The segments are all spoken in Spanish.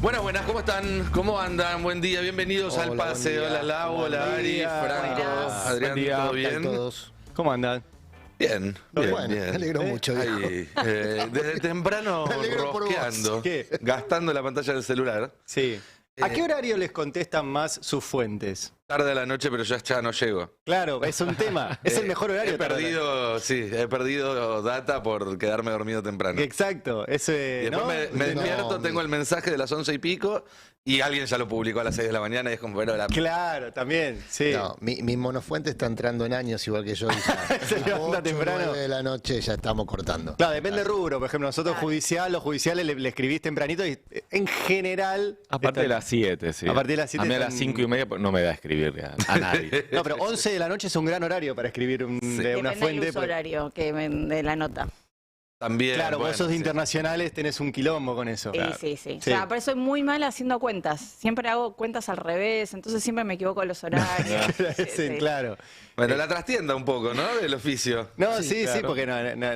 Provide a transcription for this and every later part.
Buenas, buenas, ¿cómo están? ¿Cómo andan? Buen día, bienvenidos al pase. Hola Lau, hola Ari, Franco, Adrián, Buen día. ¿todo ¿Qué tal bien? todos? ¿Cómo andan? Bien, bien, Bueno, bien. me alegro mucho, viejo. Ahí, desde temprano Me alegro por vos. rosqueando, ¿Qué? gastando la pantalla del celular. Sí. ¿A qué horario les contestan más sus fuentes? Tarde a la noche, pero ya no llego. Claro, es un tema. Es el mejor horario. He perdido data por quedarme dormido temprano. Exacto. Y después ¿no? me despierto, No, tengo el mensaje de las 11 y pico y alguien ya lo publicó a las 6 de la mañana y es como, bueno, Claro, también. Sí. No, mi monofuente está entrando en años igual que yo. Se levanta 8, temprano. 9 de la noche ya estamos cortando. Claro, depende del rubro. Por ejemplo, nosotros los judiciales le escribís tempranito y en general... A partir de las 7, sí. A partir de las 7 A mí a las están- 5:30 no me da a escribir a nadie. No, pero 11 de la noche es un gran horario para escribir de una Depende fuente. del uso horario de la nota. también. Claro, bueno, vos sos de sí. internacionales, tenés un quilombo con eso. Sí. Sí. O sea, por eso soy muy mala haciendo cuentas. Siempre hago cuentas al revés, entonces siempre me equivoco en los horarios. Sí, claro. Bueno, la trastienda un poco, ¿no? Del oficio. No, Sí, sí, claro. porque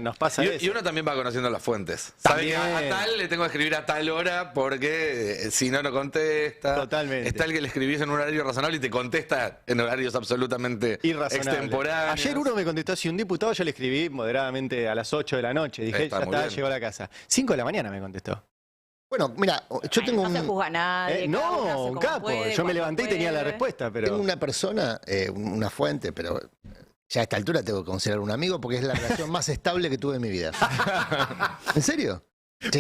nos pasa eso. Y uno también va conociendo las fuentes. Sabe que a También. tal le tengo que escribir a tal hora porque si no contesta. Totalmente. Está el que le escribís en un horario razonable y te contesta en horarios absolutamente Irrazonable. extemporáneos. Ayer uno me contestó, si un diputado, yo le escribí moderadamente a las 8 de la noche. Dije, Está ya muy está, bien. llegó a la casa. 5 de la mañana me contestó. Bueno, mira, yo tengo, No se juzga a nadie. cada uno hace No, un como capo. puede, Yo me cuando levanté y tenía la puede. respuesta, pero... tengo una persona, una fuente, pero ya a esta altura tengo que considerar un amigo porque es la relación más estable que tuve en mi vida. ¿En serio?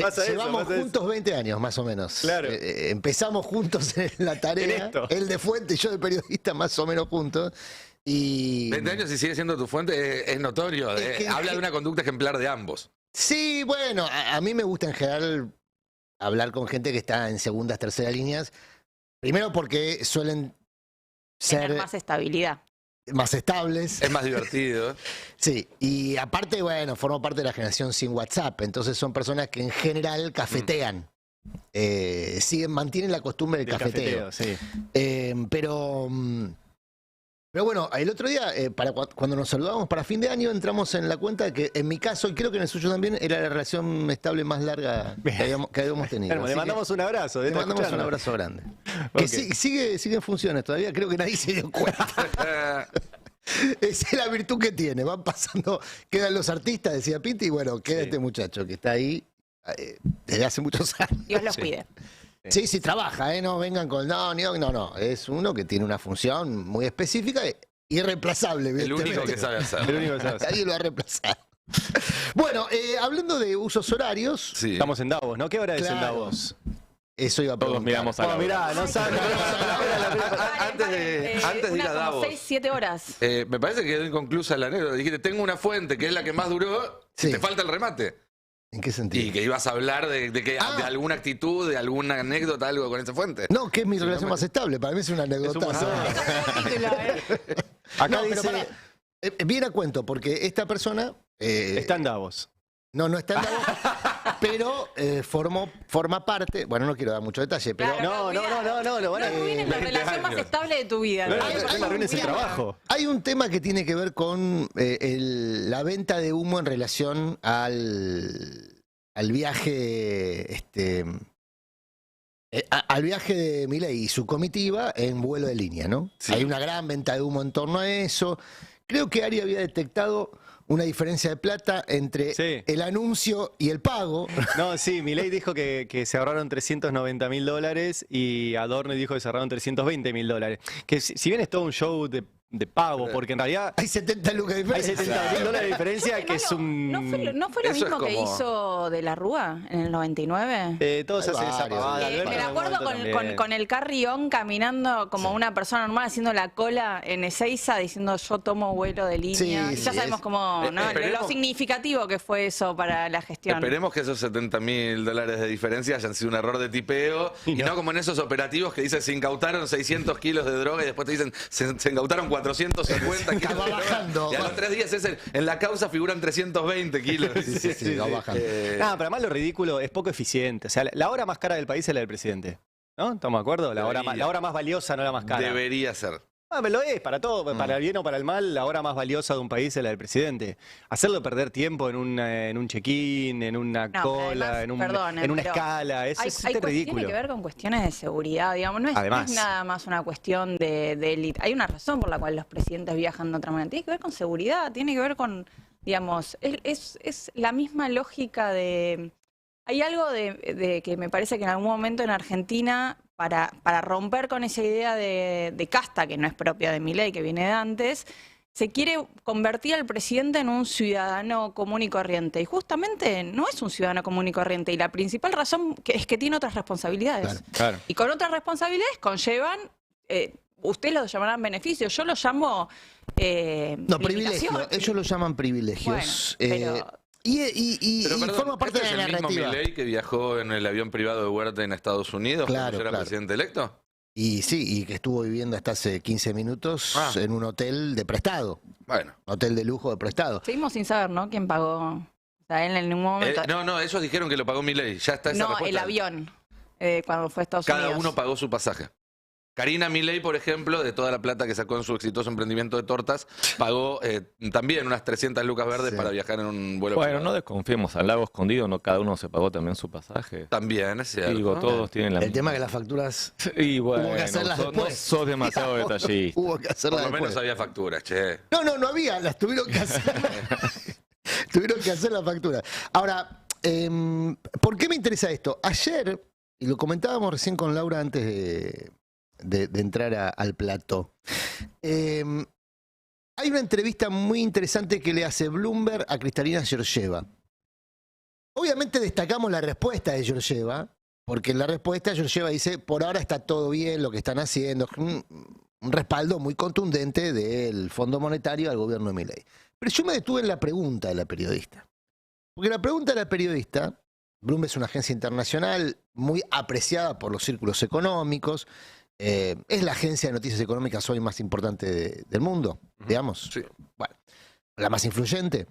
Pasa eso, Llevamos pasa eso. juntos 20 años, más o menos. Claro. Empezamos juntos en la En tarea. esto. Él de fuente y yo de periodista, más o menos juntos. Y 20 años y sigue siendo tu fuente es notorio. Es que- Habla de una conducta ejemplar de ambos. sí, bueno, a mí me gusta en general hablar con gente que está en segundas, terceras líneas. Primero porque suelen Tener ser más estabilidad. más estables. Es más divertido. Sí, y aparte, bueno, formo parte de la generación sin WhatsApp. Entonces son personas que en general cafetean. Mantienen la costumbre del del cafeteo. sí. Pero bueno, el otro día, cuando nos saludamos para fin de año, entramos en la cuenta de que en mi caso, y creo que en el suyo también, era la relación estable más larga que habíamos tenido. Bueno, Así le que mandamos un abrazo. le mandamos un abrazo grande. Que Ok. sigue en funciones todavía, creo que nadie se dio cuenta. Esa es la virtud que tiene. Van pasando, quedan los artistas, decía Pinti, y bueno, queda Sí. este muchacho que está ahí desde hace muchos años. Dios los cuide. Sí, trabaja, ¿eh? No vengan con. No. Es uno que tiene una función muy específica, irreemplazable. El único evidentemente. que sabe El hacer. único que sabe hacer. Nadie lo ha reemplazado. Bueno, hablando de usos horarios, Sí. Estamos en Davos, ¿no? ¿Qué hora es en Claro. Davos? eso iba a Todos preguntar. miramos a la Oh, mirá, no saben. Antes de ir a Davos. 6, 7 horas. Me parece que quedó inconclusa la anécdota. Dijiste, tengo una fuente que es la que más duró, Sí. y te falta el remate. ¿En qué sentido? Y que ibas a hablar de alguna actitud, de alguna anécdota, algo con esa fuente. No, que es mi relación más estable. Para mí es una anécdota. Acá No, pero dice, pará. Viene a cuento, porque esta persona está en Davos. no está en Davos, pero forma parte, bueno, no quiero dar mucho detalle, pero Claro. No, lo van a... No arruines la 20 relación más años. estable de tu vida. No, ¿no? no, no, hay la arruines el un tema- trabajo. hay un tema que tiene que ver con la venta de humo en relación al viaje, al viaje de Milei y su comitiva en vuelo de línea, ¿no? Sí. Hay una gran venta de humo en torno a eso. Creo que Ari había detectado una diferencia de plata entre Sí. el anuncio y el pago. No, sí, Milei dijo que se ahorraron $390.000 y Adorno dijo que se ahorraron $320.000. Que si bien es todo un show de pago, porque en realidad Hay 70 lucas de hay diferencia. $70.000 de diferencia, que es un... ¿No fue lo Eso es mismo que como- hizo De la Rúa en el 99? todos Hay hacen esa varios, pavada. sí. Alberto Me en la algún acuerdo momento también. con el Carrión caminando como una persona normal haciendo la cola en Ezeiza diciendo yo tomo vuelo de línea. Sí, Ya sí, sabemos es- cómo, ¿no? esperemos- lo significativo que fue eso para la gestión. Esperemos que esos $70.000 de diferencia hayan sido un error de tipeo y no como en esos operativos que dicen se incautaron 600 kilos de droga y después te dicen se incautaron 450 kilos Va de droga. bajando. Y a los 3 días en la causa figuran 320 kilos. Sí, va bajando. No, pero además lo ridículo es poco eficiente. O sea, la hora más cara del país es la del presidente. ¿No? ¿Estamos de acuerdo? La hora Debería. más valiosa, no la más cara. Debería ser. Lo es, para todo, para el bien o para el mal, la hora más valiosa de un país es la del presidente. Hacerlo perder tiempo en un check-in, en una No, pero cola, además, perdón, en una pero escala, es ridículo. Tiene que ver con cuestiones de seguridad, digamos, no es Además. nada más una cuestión de élite. Hay una razón por la cual los presidentes viajan de otra manera. Tiene que ver con seguridad, tiene que ver con, digamos, es la misma lógica de... Hay algo de que me parece que en algún momento en Argentina, para romper con esa idea de casta, que no es propia de Milei, que viene de antes, se quiere convertir al presidente en un ciudadano común y corriente. Y justamente no es un ciudadano común y corriente. Y la principal razón es que tiene otras responsabilidades. Claro. Y con otras responsabilidades conllevan, ustedes lo llamarán beneficios, yo lo llamo No, privilegios. limitación. Ellos lo llaman privilegios. Bueno, pero- Y Pero, forma parte de la ¿es el mismo narrativa. Milei que viajó en el avión privado de Huerta en Estados Unidos Claro, cuando ya era claro. presidente electo? Y sí, y que estuvo viviendo hasta hace 15 minutos Ah. en un hotel de prestado. Bueno. Hotel de lujo de prestado. Seguimos sin saber, ¿no? ¿Quién pagó? O sea, él en ningún momento... No, ellos dijeron que lo pagó Milei. Ya está esa no, respuesta. el avión, cuando fue a Estados Cada Unidos. uno pagó su pasaje. Karina Milei, por ejemplo, de toda la plata que sacó en su exitoso emprendimiento de tortas, pagó también unas 300 lucas verdes Sí. para viajar en un vuelo Bueno, no privado. desconfiemos, al lago escondido no cada uno se pagó también su pasaje. También, es cierto. Digo, todos tienen la El tema es que las facturas Y bueno, hubo que hacerlas no después. sos demasiado detallista. Hubo que hacerlas Por lo menos después. había facturas, che. No había, las tuvieron que hacer. Tuvieron que hacer la factura. Ahora, ¿por qué me interesa esto? Ayer, y lo comentábamos recién con Laura antes de entrar al plató, hay una entrevista muy interesante que le hace Bloomberg a Kristalina Georgieva. Obviamente destacamos la respuesta de Georgieva, porque en la respuesta Georgieva dice, por ahora está todo bien lo que están haciendo, un respaldo muy contundente del Fondo Monetario al gobierno de Milei. Pero yo me detuve en la pregunta de la periodista. Porque la pregunta de la periodista, Bloomberg es una agencia internacional muy apreciada por los círculos económicos, es la agencia de noticias económicas hoy más importante del mundo, digamos. Sí. Bueno, la más influyente.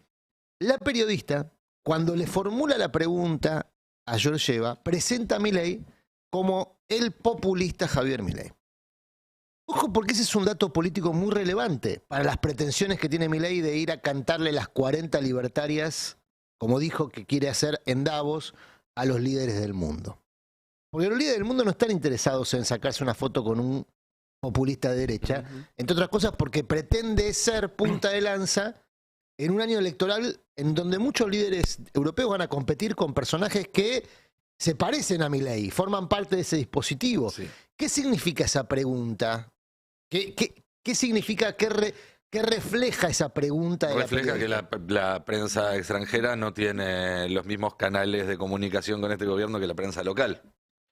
La periodista, cuando le formula la pregunta a Georgieva, presenta a Milei como el populista Javier Milei. Ojo, porque ese es un dato político muy relevante para las pretensiones que tiene Milei de ir a cantarle las 40 libertarias, como dijo que quiere hacer en Davos, a los líderes del mundo. Porque los líderes del mundo no están interesados en sacarse una foto con un populista de derecha, entre otras cosas porque pretende ser punta de lanza en un año electoral en donde muchos líderes europeos van a competir con personajes que se parecen a Milei, forman parte de ese dispositivo. Sí. ¿Qué significa esa pregunta? ¿Qué significa, qué refleja esa pregunta de Refleja la que periodista? la prensa extranjera no tiene los mismos canales de comunicación con este gobierno que la prensa local.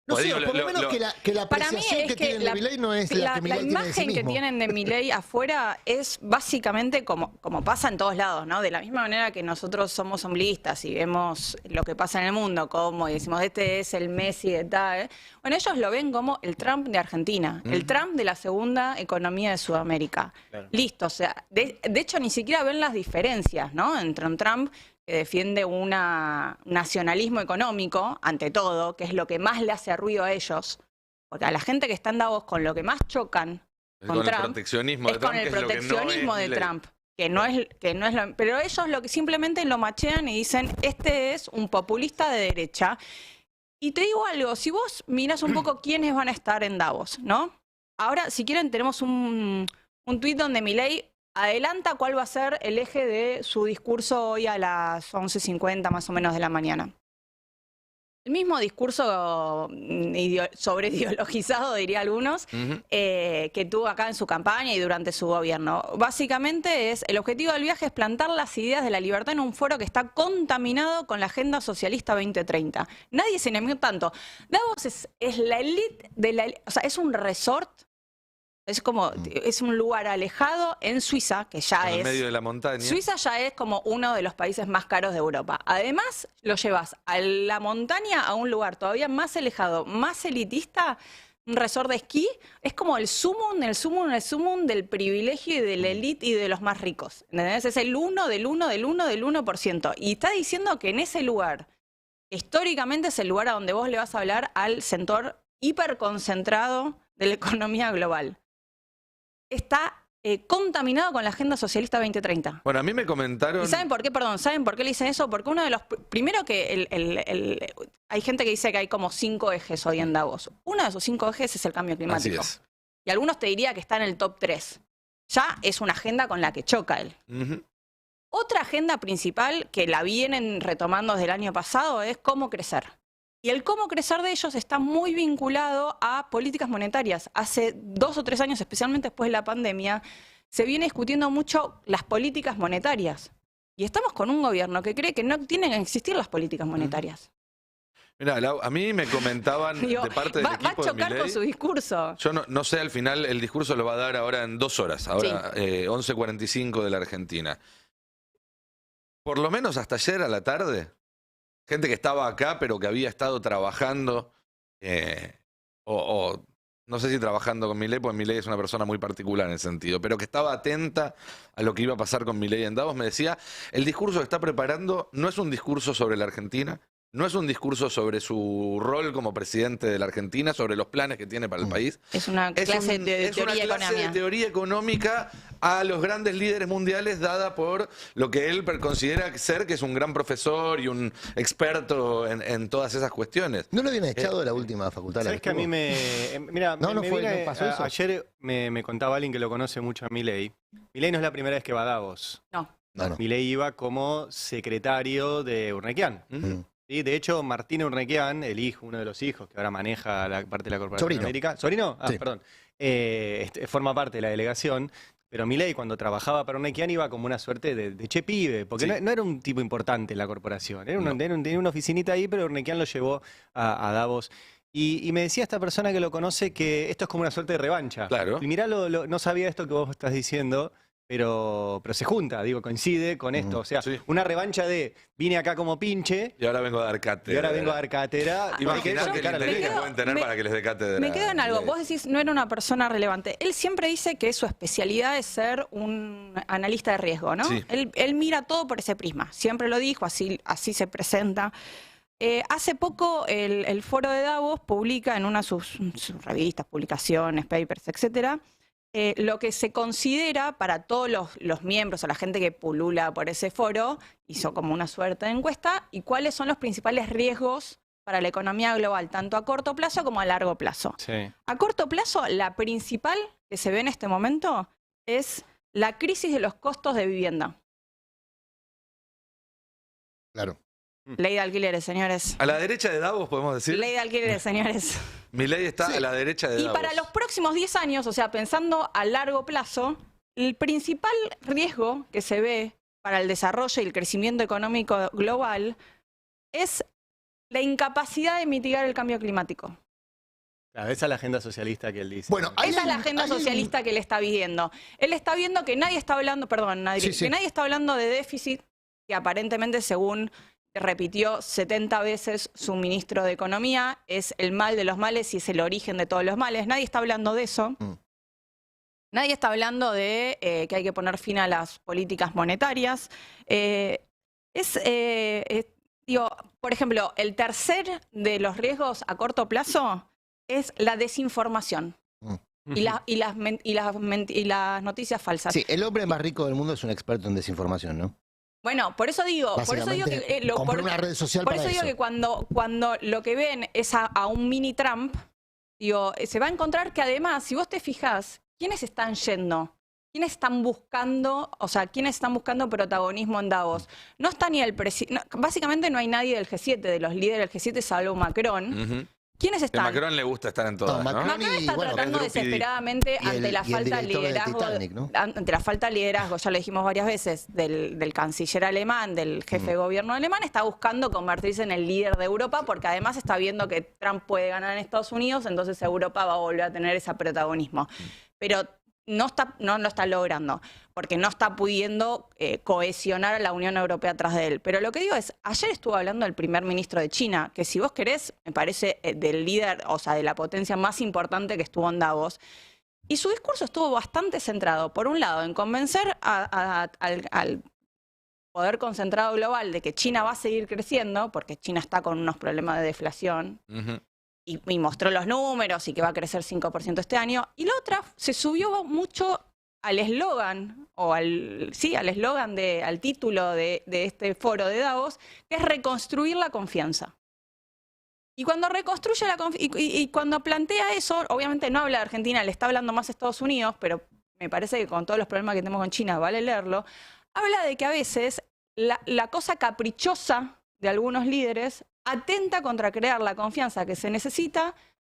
No Pues sé, digo, o por lo menos que la Para mí apreciación es que que tienen de Milei no es la que Milei tiene de sí imagen que mismo. tienen de Milei afuera es básicamente como pasa en todos lados, ¿no? De la misma manera que nosotros somos ombliguistas y vemos lo que pasa en el mundo, como y decimos, este es el Messi de tal. Bueno, ellos lo ven como el Trump de Argentina, el Trump de la segunda economía de Sudamérica. Claro. Listo, o sea, de hecho ni siquiera ven las diferencias, ¿no? Entre un Trump que defiende un nacionalismo económico, ante todo, que es lo que más le hace ruido a ellos, porque a la gente que está en Davos con lo que más chocan Con el Trump proteccionismo de es Trump, con el que es lo que no proteccionismo es de Milei. Trump, que no es pero ellos simplemente lo machean y dicen, este es un populista de derecha. Y te digo algo, si vos mirás un poco quiénes van a estar en Davos, ¿no? Ahora, si quieren, tenemos un tuit donde Milei adelanta cuál va a ser el eje de su discurso hoy a las 11:50 más o menos de la mañana. El mismo discurso sobreideologizado, diría algunos, Ujú. que tuvo acá en su campaña y durante su gobierno. Básicamente el objetivo del viaje es plantar las ideas de la libertad en un foro que está contaminado con la Agenda Socialista 2030. Nadie se enemió tanto. Davos es la élite de la... O sea, es un resort. Es un lugar alejado en Suiza, que ya En el es... medio de la montaña. Suiza ya es como uno de los países más caros de Europa. Además, lo llevas a la montaña, a un lugar todavía más alejado, más elitista, un resort de esquí. Es como el sumum del privilegio y de la élite y de los más ricos. ¿Entendés? Es el 1%. Y está diciendo que en ese lugar, históricamente es el lugar a donde vos le vas a hablar al sector hiperconcentrado de la economía global. está contaminado con la Agenda Socialista 2030. Bueno, a mí me comentaron... ¿Y saben por qué? Perdón, ¿saben por qué le dicen eso? Porque uno de los... Primero que hay gente que dice que hay como 5 ejes hoy en Davos. Uno de esos 5 ejes es el cambio climático. Así es. Y algunos te diría que está en el top 3. Ya es una agenda con la que choca él. Ujú. Otra agenda principal que la vienen retomando desde el año pasado es cómo crecer. Y el cómo crecer de ellos está muy vinculado a políticas monetarias. Hace 2 o 3 años, especialmente después de la pandemia, se viene discutiendo mucho las políticas monetarias. Y estamos con un gobierno que cree que no tienen que existir las políticas monetarias. Mira, Lau, a mí me comentaban Digo, de parte del va a equipo de chocar con Milei. su discurso. Yo no sé, al final el discurso lo va a dar ahora en 2 horas, ahora 11:45 de la Argentina. Por lo menos hasta ayer a la tarde, gente que estaba acá pero que había estado trabajando, o no sé si trabajando con Milei, porque Milei es una persona muy particular en ese sentido, pero que estaba atenta a lo que iba a pasar con Milei en Davos, me decía, el discurso que está preparando no es un discurso sobre la Argentina, no es un discurso sobre su rol como presidente de la Argentina, sobre los planes que tiene para el país. Es una clase de Es una teoría clase económica. de teoría económica a los grandes líderes mundiales dada por lo que él considera ser que es un gran profesor y un experto en todas esas cuestiones. ¿No lo habían echado de la última facultad? ¿Sabes que a mí me... Mira, No, no me fue, vine- no pasó eso. Ayer me contaba alguien que lo conoce mucho a Milei. Milei no es la primera vez que va a Davos. No. No, no. Milei iba como secretario de Urnequian. Ujú. Sí, de hecho, Martín Urnequian, el hijo, uno de los hijos que ahora maneja la parte de la Corporación Sobrino. América. ¿Sobrino? Ah, Sí. perdón. Forma parte de la delegación. Pero Milei, cuando trabajaba para Urnequian, iba como una suerte de che pibe, porque Sí. no era un tipo importante en la corporación. Era No. tenía una oficinita ahí, pero Urnequian lo llevó a Davos. Y me decía esta persona que lo conoce que esto es como una suerte de revancha. Claro. Y mirá, no sabía esto que vos estás diciendo, pero se junta, digo, coincide con esto. O sea, Sí. una revancha de vine acá como pinche Y ahora vengo a dar cátedra. y ahora vengo a dar cátedra. Imagínate Porque el interés que quedo- pueden tener me- para que les dé cátedra. Me quedo en algo. Milei. Vos decís, no era una persona relevante. Él siempre dice que su especialidad es ser un analista de riesgo, ¿no? Sí. Él mira todo por ese prisma. Siempre lo dijo, así se presenta. Hace poco el Foro de Davos publica en una de sus revistas, publicaciones, papers, etcétera, lo que se considera para todos los miembros o la gente que pulula por ese foro, hizo como una suerte de encuesta, y cuáles son los principales riesgos para la economía global, tanto a corto plazo como a largo plazo. Sí. A corto plazo, la principal que se ve en este momento es la crisis de los costos de vivienda. Claro. Ley de alquileres, señores. A la derecha de Davos, podemos decir. Ley de alquileres, señores. Milei está a la derecha de Y Davos. para los próximos 10 años, o sea, pensando a largo plazo, el principal riesgo que se ve para el desarrollo y el crecimiento económico global es la incapacidad de mitigar el cambio climático. Claro, esa es la agenda socialista que él dice. Bueno, hay Esa es la un- agenda hay un- socialista que él está viendo. Él está viendo que nadie está hablando, perdón, Sí, sí. que nadie está hablando de déficit, que aparentemente, según repitió 70 veces su ministro de Economía, es el mal de los males y es el origen de todos los males. Nadie está hablando de eso. Nadie está hablando de que hay que poner fin a las políticas monetarias. Digo, por ejemplo, el tercer de los riesgos a corto plazo es la desinformación y las noticias falsas. Sí, el hombre más rico del mundo es un experto en desinformación, ¿no? Bueno, por eso digo Básicamente, que compró una red social por para eso digo eso. que cuando lo que ven es a un mini Trump, digo, se va a encontrar que además, si vos te fijás, ¿quiénes están yendo? ¿Quiénes están buscando, quiénes están buscando protagonismo en Davos? No está ni el presidente, básicamente no hay nadie del G7, de los líderes del G7, salvo Macron. Ujú. ¿Quiénes A están? Macron le gusta estar en todas, ¿no? Macron- Macron está Y, bueno, tratando es Drupi. desesperadamente Y el- ante la y el falta de director de liderazgo, Titanic, ¿no? ante la falta de liderazgo, ya lo dijimos varias veces, del canciller alemán, del jefe de gobierno alemán, está buscando convertirse en el líder de Europa porque además está viendo que Trump puede ganar en Estados Unidos, entonces Europa va a volver a tener ese protagonismo. Pero no lo está logrando, porque no está pudiendo cohesionar a la Unión Europea atrás de él. Pero lo que digo es, ayer estuvo hablando el primer ministro de China, que si vos querés, me parece del líder, de la potencia más importante que estuvo en Davos, y su discurso estuvo bastante centrado, por un lado, en convencer al poder concentrado global de que China va a seguir creciendo, porque China está con unos problemas de deflación, Ujú. y mostró los números y que va a crecer 5% este año. Y la otra se subió mucho al eslogan, o al eslogan, al título de este foro de Davos, que es reconstruir la confianza. Y cuando reconstruye la confianza, y cuando plantea eso, obviamente no habla de Argentina, le está hablando más a Estados Unidos, pero me parece que con todos los problemas que tenemos con China vale leerlo, habla de que a veces la cosa caprichosa de algunos líderes atenta contra crear la confianza que se necesita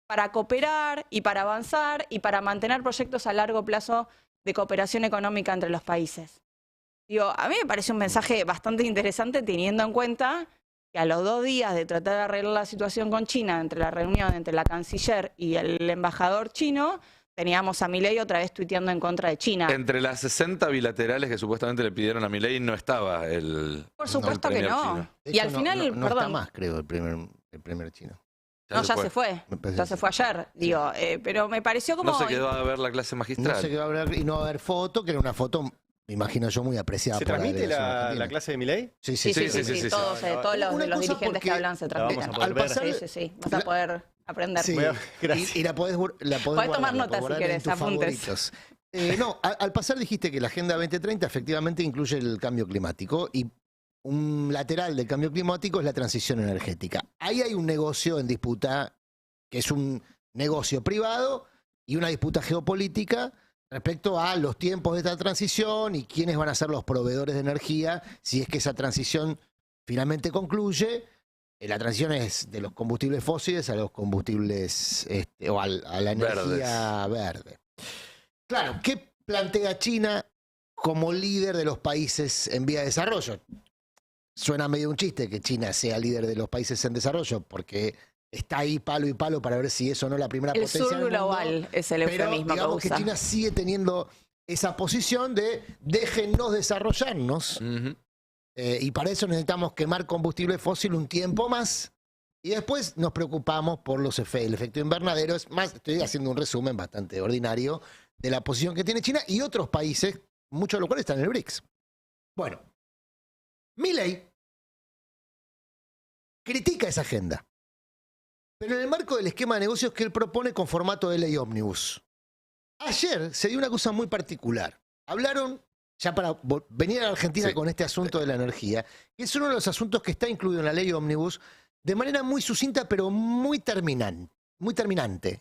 para cooperar y para avanzar y para mantener proyectos a largo plazo de cooperación económica entre los países. Digo, a mí me parece un mensaje bastante interesante teniendo en cuenta que a los 2 días de tratar de arreglar la situación con China, entre la reunión entre la canciller y el embajador chino, teníamos a Milei otra vez tuiteando en contra de China. Entre las 60 bilaterales que supuestamente le pidieron a Milei no estaba el Por supuesto el que premier no. chino. De Y hecho, al final, no está perdón. más, creo, el primer chino. No, ya se fue. Me parece Ya que se sí. fue ayer, digo. Pero me pareció como... No se quedó a ver la clase No magistral. sé qué va a hablar y no va a haber foto, que era una foto, me imagino yo, muy apreciada ¿Se por transmite delegación la argentina. clase de Milei? Sí, Sí, sí, sí, sí. todos, No, todos los, una de los cosa dirigentes que porque hablan se la transmiten. vamos a poder Al ver. pasar, Sí, sí, sí. Vas a poder aprender. Sí. Gracias. Y la podés Podés guardar, tomar la notas podés si guardar en querés, tus apuntes. favoritos. No, al pasar dijiste que la Agenda 2030 efectivamente incluye el cambio climático y un lateral del cambio climático es la transición energética. Ahí hay un negocio en disputa que es un negocio privado y una disputa geopolítica respecto a los tiempos de esta transición y quiénes van a ser los proveedores de energía si es que esa transición finalmente concluye. La transición es de los combustibles fósiles a los combustibles o a la energía verde. Claro, ¿qué plantea China como líder de los países en vía de desarrollo? Suena medio un chiste que China sea líder de los países en desarrollo, porque está ahí palo y palo para ver si eso o no es la primera El potencia sur del mundo. global es el Pero eufemismo que digamos que usa. China sigue teniendo esa posición de déjennos desarrollarnos. Ujú. Y para eso necesitamos quemar combustible fósil un tiempo más. Y después nos preocupamos por el efecto invernadero. Es más, estoy haciendo un resumen bastante ordinario de la posición que tiene China y otros países, muchos de los cuales están en el BRICS. Bueno, Milei critica esa agenda, pero en el marco del esquema de negocios que él propone con formato de ley ómnibus. Ayer se dio una cosa muy particular. Hablaron, ya para venir a la Argentina Sí. con este asunto de la energía, que es uno de los asuntos que está incluido en la ley ómnibus de manera muy sucinta, pero muy terminante.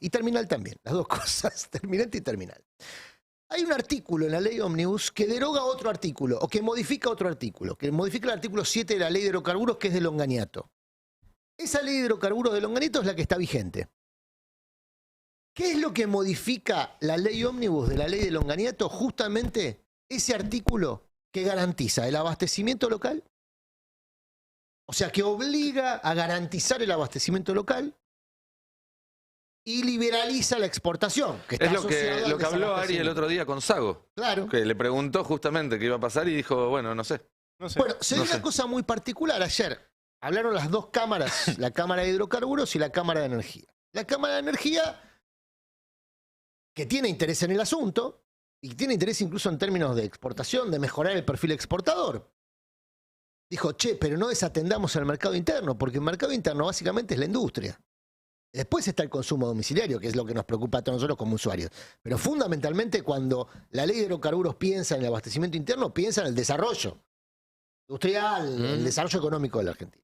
Y terminal también, las dos cosas, terminante y terminal. Hay un artículo en la ley ómnibus que deroga otro artículo, o que modifica otro artículo, que modifica el artículo 7 de la ley de hidrocarburos, que es de Longaniato. Esa ley de hidrocarburos de Longaniato es la que está vigente. ¿Qué es lo que modifica la ley ómnibus de la ley de Longaniato? Justamente ese artículo que garantiza el abastecimiento local, o sea, que obliga a garantizar el abastecimiento local y liberaliza la exportación. Que está Es lo asociado al que habló Ari el desabastecimiento. otro día con Sago, Claro. que le preguntó justamente qué iba a pasar y dijo, bueno, no sé. No sé. Bueno, se dio No una sé. cosa muy particular ayer. Hablaron las dos cámaras, la Cámara de Hidrocarburos y la Cámara de Energía. La Cámara de Energía, que tiene interés en el asunto, y tiene interés incluso en términos de exportación, de mejorar el perfil exportador, dijo, che, pero no desatendamos al mercado interno, porque el mercado interno básicamente es la industria. Después está el consumo domiciliario, que es lo que nos preocupa a todos nosotros como usuarios. Pero fundamentalmente cuando la ley de hidrocarburos piensa en el abastecimiento interno, piensa en el desarrollo industrial, el desarrollo económico de la Argentina.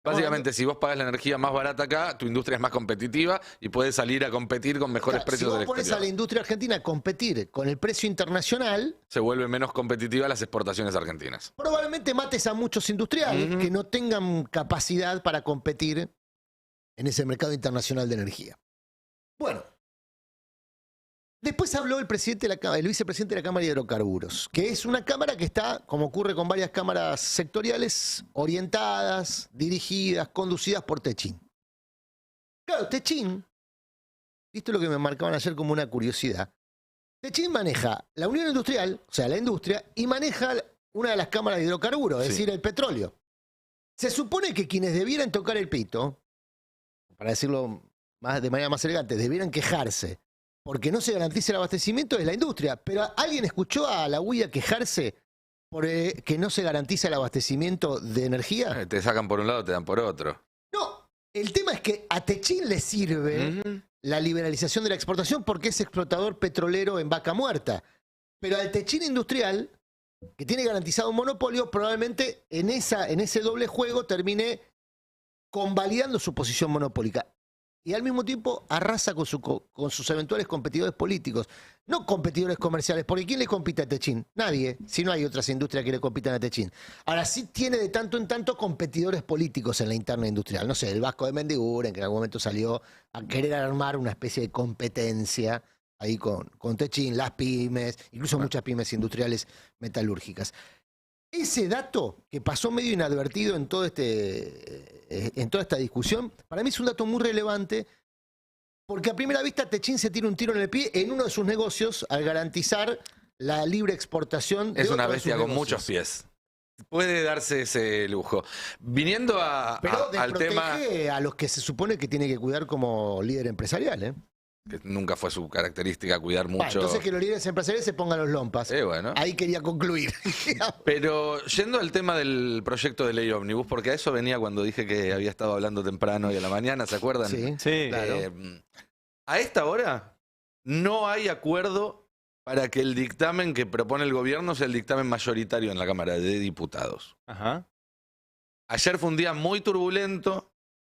Básicamente, si vos pagas la energía más barata acá, tu industria es más competitiva y puedes salir a competir con mejores Claro, precios si del vos pones a la exterior. industria argentina a competir con el precio internacional, Se vuelven menos competitivas las exportaciones argentinas. probablemente mates a muchos industriales Ujú. que no tengan capacidad para competir en ese mercado internacional de energía. Bueno, después habló el vicepresidente de la Cámara de Hidrocarburos, que es una cámara que está, como ocurre con varias cámaras sectoriales, orientadas, dirigidas, conducidas por Techín. Claro, Techín, esto es lo que me marcaban ayer como una curiosidad. Techín maneja la Unión Industrial, o sea, la industria, y maneja una de las cámaras de hidrocarburos, es Sí. decir, el petróleo. Se supone que quienes debieran tocar el pito, para decirlo de manera más elegante, debieran quejarse porque no se garantiza el abastecimiento es la industria. Pero ¿alguien escuchó a la UIA quejarse por que no se garantiza el abastecimiento de energía? Te sacan por un lado, te dan por otro. No, El tema es que a Techín le sirve Ujú. la liberalización de la exportación porque es explotador petrolero en vaca muerta. Pero al Techín industrial, que tiene garantizado un monopolio, probablemente en ese doble juego termine convalidando su posición monopólica. Y al mismo tiempo arrasa con sus eventuales competidores políticos. No competidores comerciales, porque ¿quién le compite a Techín? Nadie, si no hay otras industrias que le compitan a Techín. Ahora sí tiene de tanto en tanto competidores políticos en la interna industrial. No sé, el Vasco de Mendiguren, que en algún momento salió a querer armar una especie de competencia ahí con Techín, las pymes, incluso muchas pymes industriales metalúrgicas. Ese dato que pasó medio inadvertido en toda esta discusión, para mí es un dato muy relevante, porque a primera vista Techín se tira un tiro en el pie en uno de sus negocios al garantizar la libre exportación. Es una otro de sus bestia con negocios. muchos pies. Puede darse ese lujo. Viniendo Pero al tema, desprotege a los que se supone que tiene que cuidar como líder empresarial, ¿eh? que nunca fue su característica cuidar Bueno, mucho. entonces que los líderes empresariales se pongan los lompas. Bueno. Ahí quería concluir. Pero yendo al tema del proyecto de ley ómnibus, porque a eso venía cuando dije que había estado hablando temprano y a la mañana, ¿se acuerdan? Sí, Sí, claro. A esta hora no hay acuerdo para que el dictamen que propone el gobierno sea el dictamen mayoritario en la Cámara de Diputados. Ajá. Ayer fue un día muy turbulento,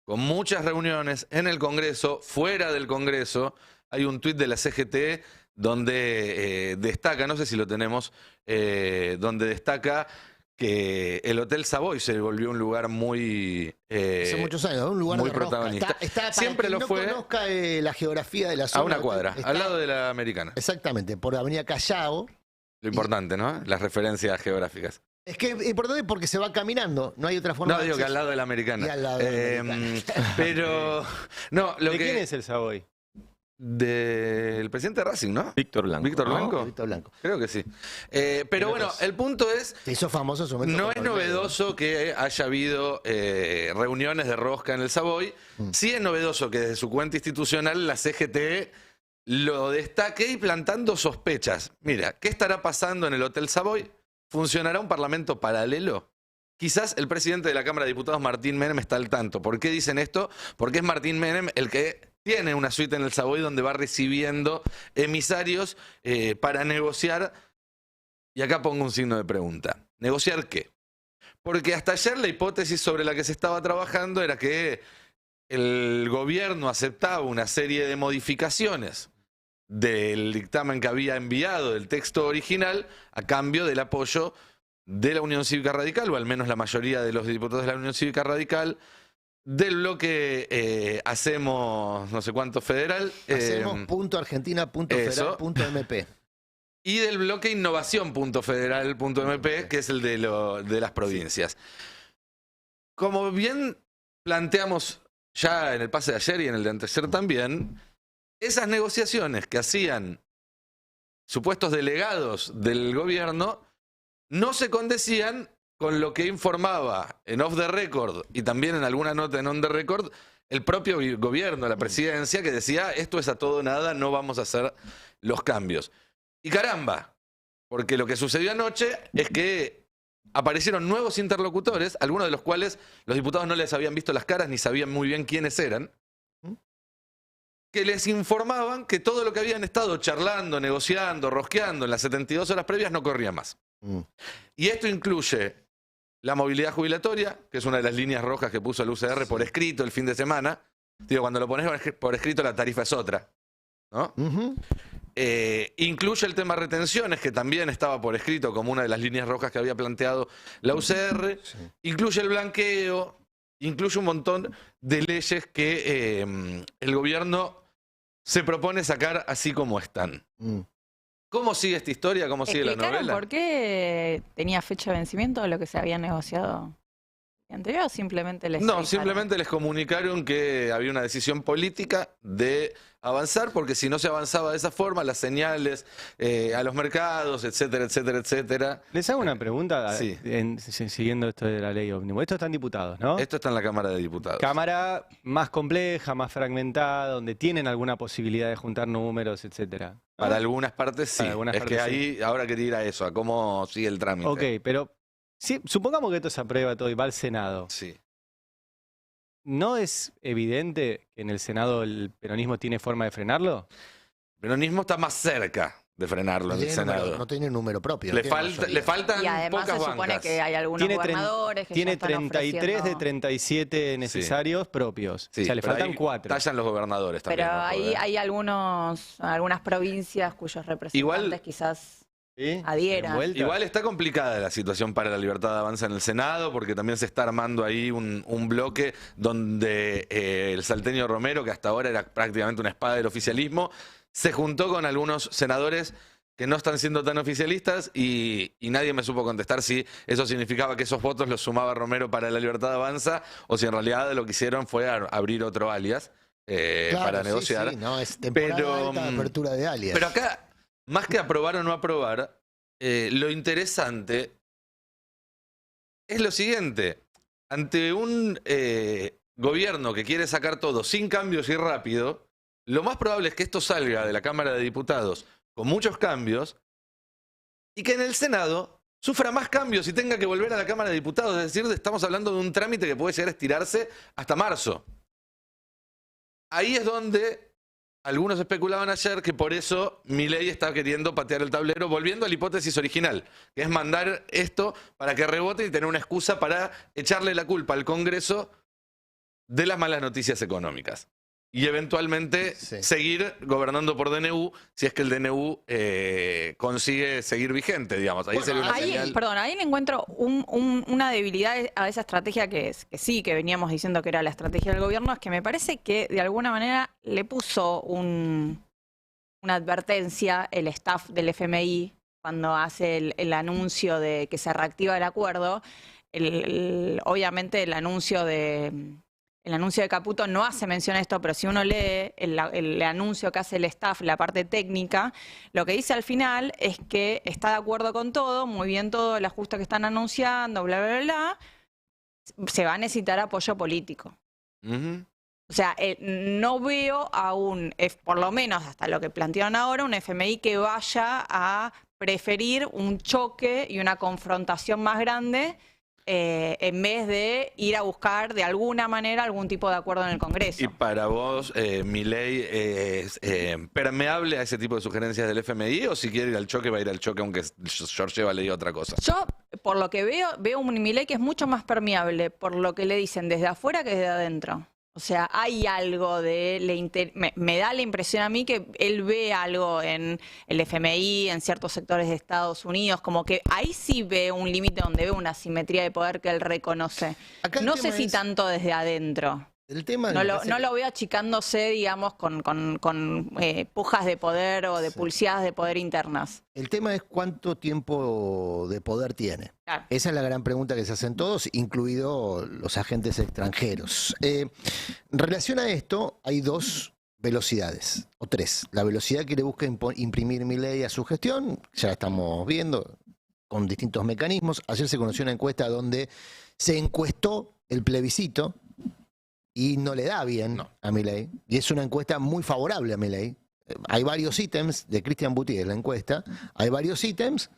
con muchas reuniones en el Congreso, fuera del Congreso. Hay un tuit de la CGT donde destaca, no sé si lo tenemos, donde destaca que el Hotel Savoy se volvió un lugar muy... Hace muchos años, un lugar muy de rosca. protagonista. Está para Siempre quien lo no fue. conozca la geografía de la zona. A una cuadra, está- al lado de la Americana. Exactamente, por Avenida Callao. Lo importante, ¿no? Las referencias geográficas. Es que es importante porque se va caminando, no hay otra forma No, de digo que al acceso. lado de la Americana. Y al lado de la Americana. Pero, no, lo ¿De que... quién es el Savoy? Del presidente de Racing, ¿no? Víctor Blanco. Víctor ¿no? Blanco. Víctor Blanco. Creo que sí. Pero bueno, el punto es, Se hizo famoso en su momento. no por es Palmeiras. novedoso que haya habido reuniones de rosca en el Savoy. Sí es novedoso que desde su cuenta institucional la CGT lo destaque y plantando sospechas. Mira, ¿qué estará pasando en el Hotel Savoy? ¿Funcionará un parlamento paralelo? Quizás el presidente de la Cámara de Diputados, Martín Menem, está al tanto. ¿Por qué dicen esto? Porque es Martín Menem el que tiene una suite en el Savoy donde va recibiendo emisarios para negociar. Y acá pongo un signo de pregunta. ¿Negociar qué? Porque hasta ayer la hipótesis sobre la que se estaba trabajando era que el gobierno aceptaba una serie de modificaciones del dictamen que había enviado del texto original a cambio del apoyo de la Unión Cívica Radical, o al menos la mayoría de los diputados de la Unión Cívica Radical, del bloque Hacemos no sé cuánto federal. Hacemos punto Argentina, punto eso. federal, punto MP. Y del bloque Innovación.federal.mp, que es el de las provincias. Como bien planteamos ya en el pase de ayer y en el de anteayer también, esas negociaciones que hacían supuestos delegados del gobierno no se condecían con lo que informaba en off the record y también en alguna nota en on the record el propio gobierno, la presidencia, que decía esto es a todo o nada, no vamos a hacer los cambios. Y caramba, porque lo que sucedió anoche es que aparecieron nuevos interlocutores, algunos de los cuales los diputados no les habían visto las caras ni sabían muy bien quiénes eran, que les informaban que todo lo que habían estado charlando, negociando, rosqueando en las 72 horas previas no corría más. Y esto incluye la movilidad jubilatoria, que es una de las líneas rojas que puso el UCR por escrito el fin de semana. Digo, cuando lo pones por escrito la tarifa es otra, ¿no? Incluye el tema retenciones, que también estaba por escrito como una de las líneas rojas que había planteado la UCR. Sí. Incluye el blanqueo, incluye un montón de leyes que el gobierno se propone sacar así como están. ¿Cómo sigue esta historia? ¿Cómo sigue la ¿Explicaron novela? por qué tenía fecha de vencimiento lo que se había negociado anterior o simplemente les No, avisaron? simplemente les comunicaron que había una decisión política de avanzar, porque si no se avanzaba de esa forma, las señales a los mercados, etcétera, etcétera, etcétera. Les hago una pregunta Sí. siguiendo esto de la ley ómnibus. Estos están diputados, ¿no? Esto está en la Cámara de Diputados. Cámara más compleja, más fragmentada, donde tienen alguna posibilidad de juntar números, etcétera. ¿no? Para algunas partes sí. Para algunas es partes que ahí ahora quería ir a eso, a cómo sigue el trámite. Ok, pero supongamos que esto se aprueba todo y va al Senado. Sí. ¿no es evidente que en el Senado el peronismo tiene forma de frenarlo? El peronismo está más cerca de frenarlo en el Senado. No tiene número propio. Le, no tiene le mayoría. faltan Y además pocas se supone bancas. que hay algunos Tiene gobernadores que ya Tiene están 33 de ofreciendo- 37 necesarios propios. Sí, o sea, le pero faltan ahí 4. tallan los gobernadores también. Pero ojo, hay algunas provincias cuyos representantes quizás ¿Sí? adhieran. ¿Envueltas? Igual está complicada la situación para la libertad de avanza en el Senado, porque también se está armando ahí un bloque donde el salteño Romero, que hasta ahora era prácticamente una espada del oficialismo, se juntó con algunos senadores que no están siendo tan oficialistas y nadie me supo contestar si eso significaba que esos votos los sumaba Romero para la libertad de avanza o si en realidad lo que hicieron fue abrir otro alias Claro, para sí, negociar. sí, no, es temporada Pero, alta de apertura de alias. Pero acá, más que aprobar o no aprobar, lo interesante es lo siguiente. Ante un gobierno que quiere sacar todo sin cambios y rápido, lo más probable es que esto salga de la Cámara de Diputados con muchos cambios y que en el Senado sufra más cambios y tenga que volver a la Cámara de Diputados. Es decir, estamos hablando de un trámite que puede llegar a estirarse hasta marzo. Ahí es donde algunos especulaban ayer que por eso Milei está queriendo patear el tablero, volviendo a la hipótesis original, que es mandar esto para que rebote y tener una excusa para echarle la culpa al Congreso de las malas noticias económicas. Y eventualmente Sí. seguir gobernando por DNU, si es que el DNU consigue seguir vigente, digamos. Ahí Bueno, sería una Ahí, señal. perdón, ahí le encuentro una debilidad a esa estrategia que sí, que veníamos diciendo que era la estrategia del gobierno, es que me parece que de alguna manera le puso una advertencia el staff del FMI cuando hace el anuncio de que se reactiva el acuerdo. Obviamente el anuncio de Caputo no hace mención a esto, pero si uno lee el anuncio que hace el staff, la parte técnica, lo que dice al final es que está de acuerdo con todo, muy bien todo el ajuste que están anunciando, bla, bla, bla, se va a necesitar apoyo político. Ujú. O sea, no veo aún, por lo menos hasta lo que plantearon ahora, un FMI que vaya a preferir un choque y una confrontación más grande en vez de ir a buscar de alguna manera algún tipo de acuerdo en el Congreso. Y para vos, Milei es permeable a ese tipo de sugerencias del FMI o si quiere ir al choque, va a ir al choque aunque Georgieva le diga otra cosa? Yo, por lo que veo un Milei que es mucho más permeable por lo que le dicen desde afuera que desde adentro. O sea, hay algo me da la impresión a mí que él ve algo en el FMI, en ciertos sectores de Estados Unidos, como que ahí sí ve un límite donde ve una asimetría de poder que él reconoce. Acá el No tema sé si es- tanto desde adentro. El tema No me lo, parece no que- lo veo achicándose, digamos, con pujas de poder o de Sí. pulseadas de poder internas. el tema es cuánto tiempo de poder tiene. Claro. Esa es la gran pregunta que se hacen todos, incluidos los agentes extranjeros. En relación a esto, hay dos velocidades, o tres. La velocidad que le busca imprimir Milei a su gestión, ya la estamos viendo, con distintos mecanismos. Ayer se conoció una encuesta donde se encuestó el plebiscito y no le da bien No. a Milei. Y es una encuesta muy favorable a Milei. Hay varios ítems de Cristian Boutier, la encuesta. Hay varios ítems.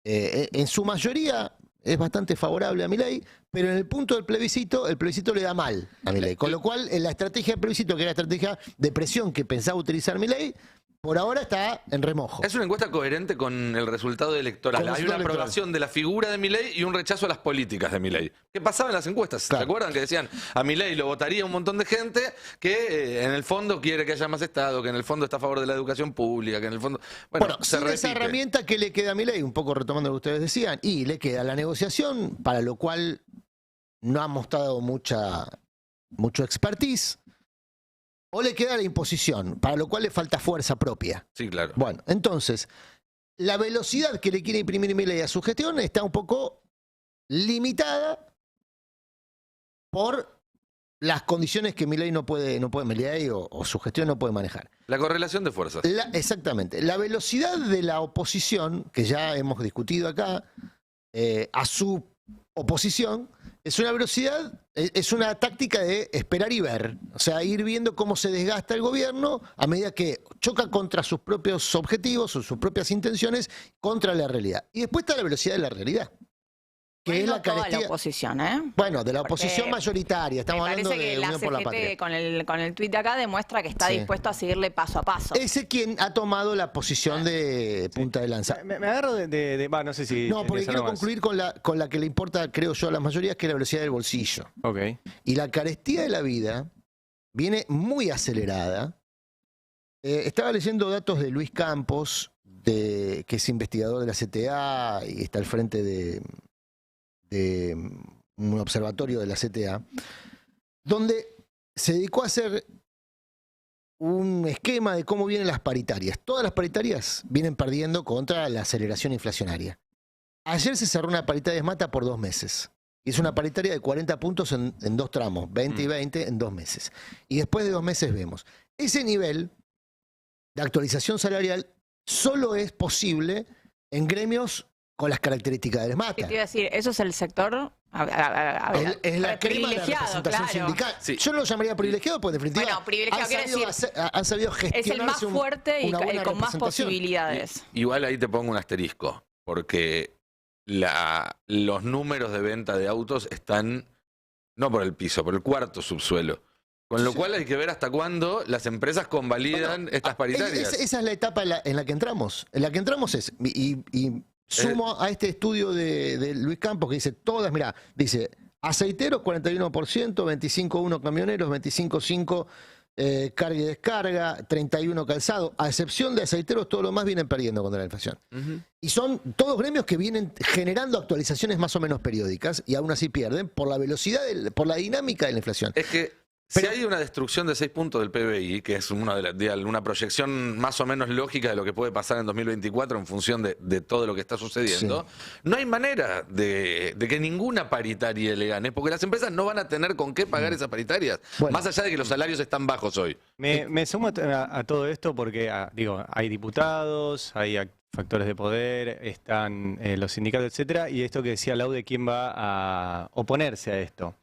En su mayoría es bastante favorable a Milei, pero en el punto del plebiscito, el plebiscito le da mal a Milei. Con lo cual, en la estrategia del plebiscito, que era la estrategia de presión que pensaba utilizar Milei, por ahora está en remojo. Es una encuesta coherente con el resultado electoral. Con el Hay resultado una electoral. aprobación de la figura de Milei y un rechazo a las políticas de Milei. ¿Qué pasaba en las encuestas? Claro. ¿Se acuerdan que decían a Milei lo votaría un montón de gente que en el fondo quiere que haya más Estado, que en el fondo está a favor de la educación pública, que en el fondo... Bueno, se sin esa repite. herramienta que le queda a Milei, un poco retomando lo que ustedes decían, y le queda la negociación, para lo cual no ha mostrado mucho expertise, o le queda la imposición, para lo cual le falta fuerza propia. Sí, claro. Bueno, entonces, la velocidad que le quiere imprimir Milei a su gestión está un poco limitada por las condiciones que Milei no puede Milei o su gestión no puede manejar. La correlación de fuerzas. Exactamente. La velocidad de la oposición, que ya hemos discutido acá, a su oposición, es una velocidad, es una táctica de esperar y ver. O sea, ir viendo cómo se desgasta el gobierno a medida que choca contra sus propios objetivos o sus propias intenciones contra la realidad. Y después está la velocidad de la realidad. que es no la toda carestía. la oposición, ¿eh? Bueno, de la oposición Porque mayoritaria, estamos Me hablando parece que de la Unión por la CGT Patria. con el tuit de acá demuestra que está Sí. dispuesto a seguirle paso a paso. Ese quien ha tomado la posición de punta de lanza. Me agarro va, no sé si... No, porque tenés quiero algo más. concluir con la que le importa, creo yo, a las mayorías, que es la velocidad del bolsillo. Ok. Y la carestía de la vida viene muy acelerada. Estaba leyendo datos de Luis Campos, que es investigador de la CTA y está al frente de un observatorio de la CTA, donde se dedicó a hacer un esquema de cómo vienen las paritarias. Todas las paritarias vienen perdiendo contra la aceleración inflacionaria. Ayer se cerró una paritaria de Mata por 2 meses. Y es una paritaria de 40 puntos en 2 tramos, 20 y 20 en 2 meses. Y después de 2 meses vemos. Ese nivel de actualización salarial solo es posible en gremios con las características del ¿Qué Mata. te iba a decir? Eso es el sector Es la crema de la privilegiado, representación claro. sindical. Sí. Yo no lo llamaría privilegiado porque en definitiva Bueno, privilegiado quiere decir, han sabido gestionarse es el más fuerte y una buena con más representación. posibilidades. Igual ahí te pongo un asterisco, porque los números de venta de autos están no por el piso, por el cuarto subsuelo. Con lo cual hay que ver hasta cuándo las empresas convalidan estas paritarias. Esa es la etapa en la que entramos. En la que entramos es, y sumo a este estudio de Luis Campos que dice todas, mirá, dice aceiteros 41%, 25,1 camioneros, 25,5 carga y descarga, 31 calzado, a excepción de aceiteros, todo lo más vienen perdiendo contra la inflación. Y son todos gremios que vienen generando actualizaciones más o menos periódicas y aún así pierden por la velocidad, por la dinámica de la inflación. Es que si hay una destrucción de 6 puntos del PBI, que es una proyección más o menos lógica de lo que puede pasar en 2024 en función de todo lo que está sucediendo, no hay manera de que ninguna paritaria le gane, porque las empresas no van a tener con qué pagar esas paritarias, Bueno. más allá de que los salarios están bajos hoy. Me sumo a todo esto porque, digo, hay diputados, hay factores de poder, están los sindicatos, etcétera, y esto que decía Lau de quién va a oponerse a esto.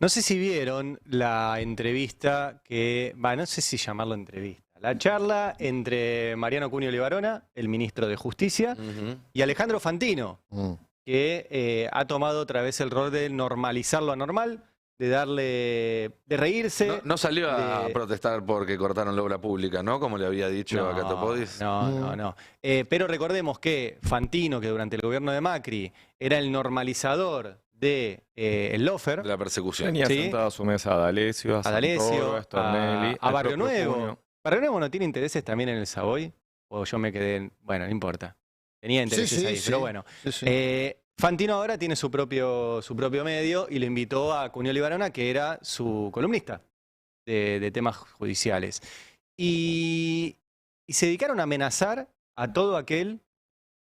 No sé si vieron la entrevista no sé si llamarlo entrevista, la charla entre Mariano Cunio Libarona, el ministro de Justicia, y Alejandro Fantino, que ha tomado otra vez el rol de normalizar lo anormal, de reírse. No salió a protestar porque cortaron la obra pública, ¿no? Como le había dicho a Catopodis. No. Pero recordemos que Fantino, que durante el gobierno de Macri era el normalizador de el lofer, De la persecución. Tenía Sí. sentado a su mesa a D'Alessio, a Santoro, a Stornelli, a al Barrio propio Nuevo. Cunio. ¿Barrio Nuevo no tiene intereses también en el Savoy? O yo me quedé bueno, no importa. Tenía intereses ahí, pero bueno. Sí, sí. Fantino ahora tiene su propio medio y le invitó a Cunio Libarona, que era su columnista de temas judiciales. Y se dedicaron a amenazar a todo aquel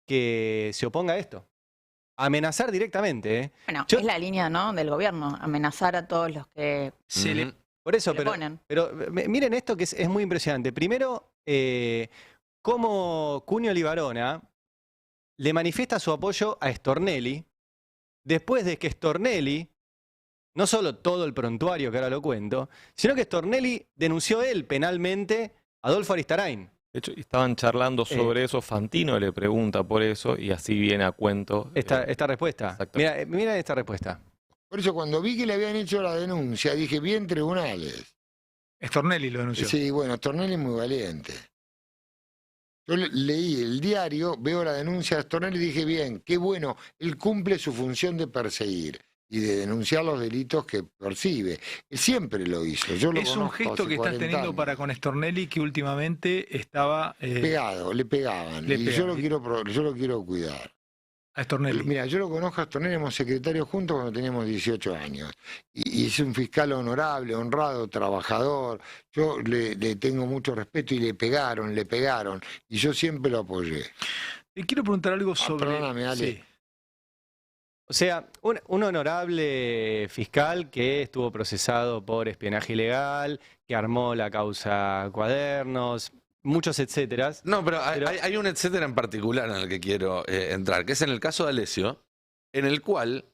que se oponga a esto. Amenazar directamente, ¿eh? Bueno, Yo- es la línea, ¿no?, del gobierno, amenazar a todos los que Ujú. Por eso, le ponen. pero miren esto que es muy impresionante. Primero, cómo Cunio Libarona le manifiesta su apoyo a Stornelli después de que Stornelli, no solo todo el prontuario, que ahora lo cuento, sino que Stornelli denunció él penalmente a Adolfo Aristarain. De hecho, estaban charlando sobre eso, Fantino le pregunta por eso y así viene a cuento. Esta respuesta. Exactamente. Mira esta respuesta. Por eso cuando vi que le habían hecho la denuncia, dije, bien tribunales. Stornelli lo denunció. Sí, bueno, Stornelli es muy valiente. Yo leí el diario, veo la denuncia de Stornelli y dije, bien, qué bueno, él cumple su función de perseguir y de denunciar los delitos que percibe. Él siempre lo hizo. Yo lo Es un conozco gesto hace que estás 40 teniendo años. para con Stornelli que últimamente estaba Pegado, le pegaban. Le y pegan. yo lo quiero cuidar. a Stornelli. Mira, yo lo conozco a Stornelli, éramos secretarios juntos cuando teníamos 18 años. Y es un fiscal honorable, honrado, trabajador. Yo le tengo mucho respeto y le pegaron. Y yo siempre lo apoyé. Te quiero preguntar algo sobre... perdóname, Ale. Sí. O sea, un honorable fiscal que estuvo procesado por espionaje ilegal, que armó la causa Cuadernos, muchos etcéteras. No, pero hay un etcétera en particular en el que quiero entrar, que es en el caso de Alessio, en el cual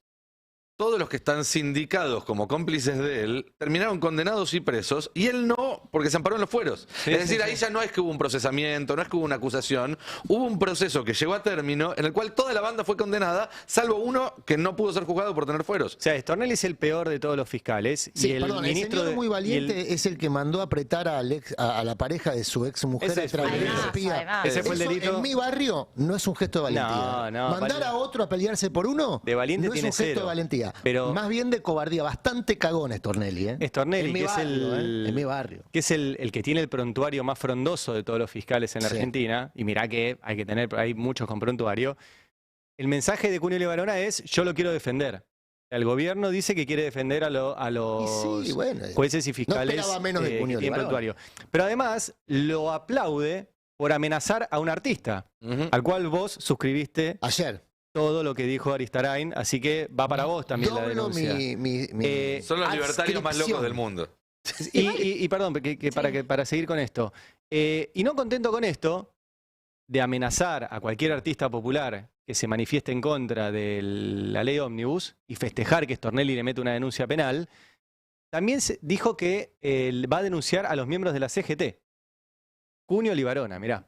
todos los que están sindicados como cómplices de él terminaron condenados y presos, y él no, porque se amparó en los fueros. Sí, es decir, sí, ahí sí. ya no es que hubo un procesamiento, no es que hubo una acusación, hubo un proceso que llegó a término en el cual toda la banda fue condenada, salvo uno que no pudo ser juzgado por tener fueros. O sea, Stornelli es el peor de todos los fiscales. Sí, y el perdón, el ministro señor de- muy y el- valiente es el que mandó apretar a la pareja de su ex mujer Ese a fue el través de delito. la espía. Además. Ese fue el Eso, delito. en mi barrio no es un gesto de valentía. No, Mandar vale. a otro a pelearse por uno De valiente no es tiene un gesto cero. de valentía. Pero- Más bien de cobardía. Bastante cagón Stornelli. Stornelli, en mi que es barrio, el- en mi barrio. que es el que tiene el prontuario más frondoso de todos los fiscales en la Sí. Argentina, y mirá que hay muchos con prontuario, el mensaje de Cunio Libarona es: yo lo quiero defender. El gobierno dice que quiere defender a los Y sí, bueno. jueces y fiscales esperaba menos de que Cunio tienen Libarona. prontuario. Pero además lo aplaude por amenazar a un artista, Ujú. al cual vos suscribiste Ayer. todo lo que dijo Aristarain, así que va para vos también la Doblo denuncia. mi Son los libertarios más locos del mundo. Y perdón, para seguir con esto. Y no contento con esto, de amenazar a cualquier artista popular que se manifieste en contra de la ley Ómnibus y festejar que Stornelli le mete una denuncia penal, también dijo que va a denunciar a los miembros de la CGT. Cunio Libarona, mirá.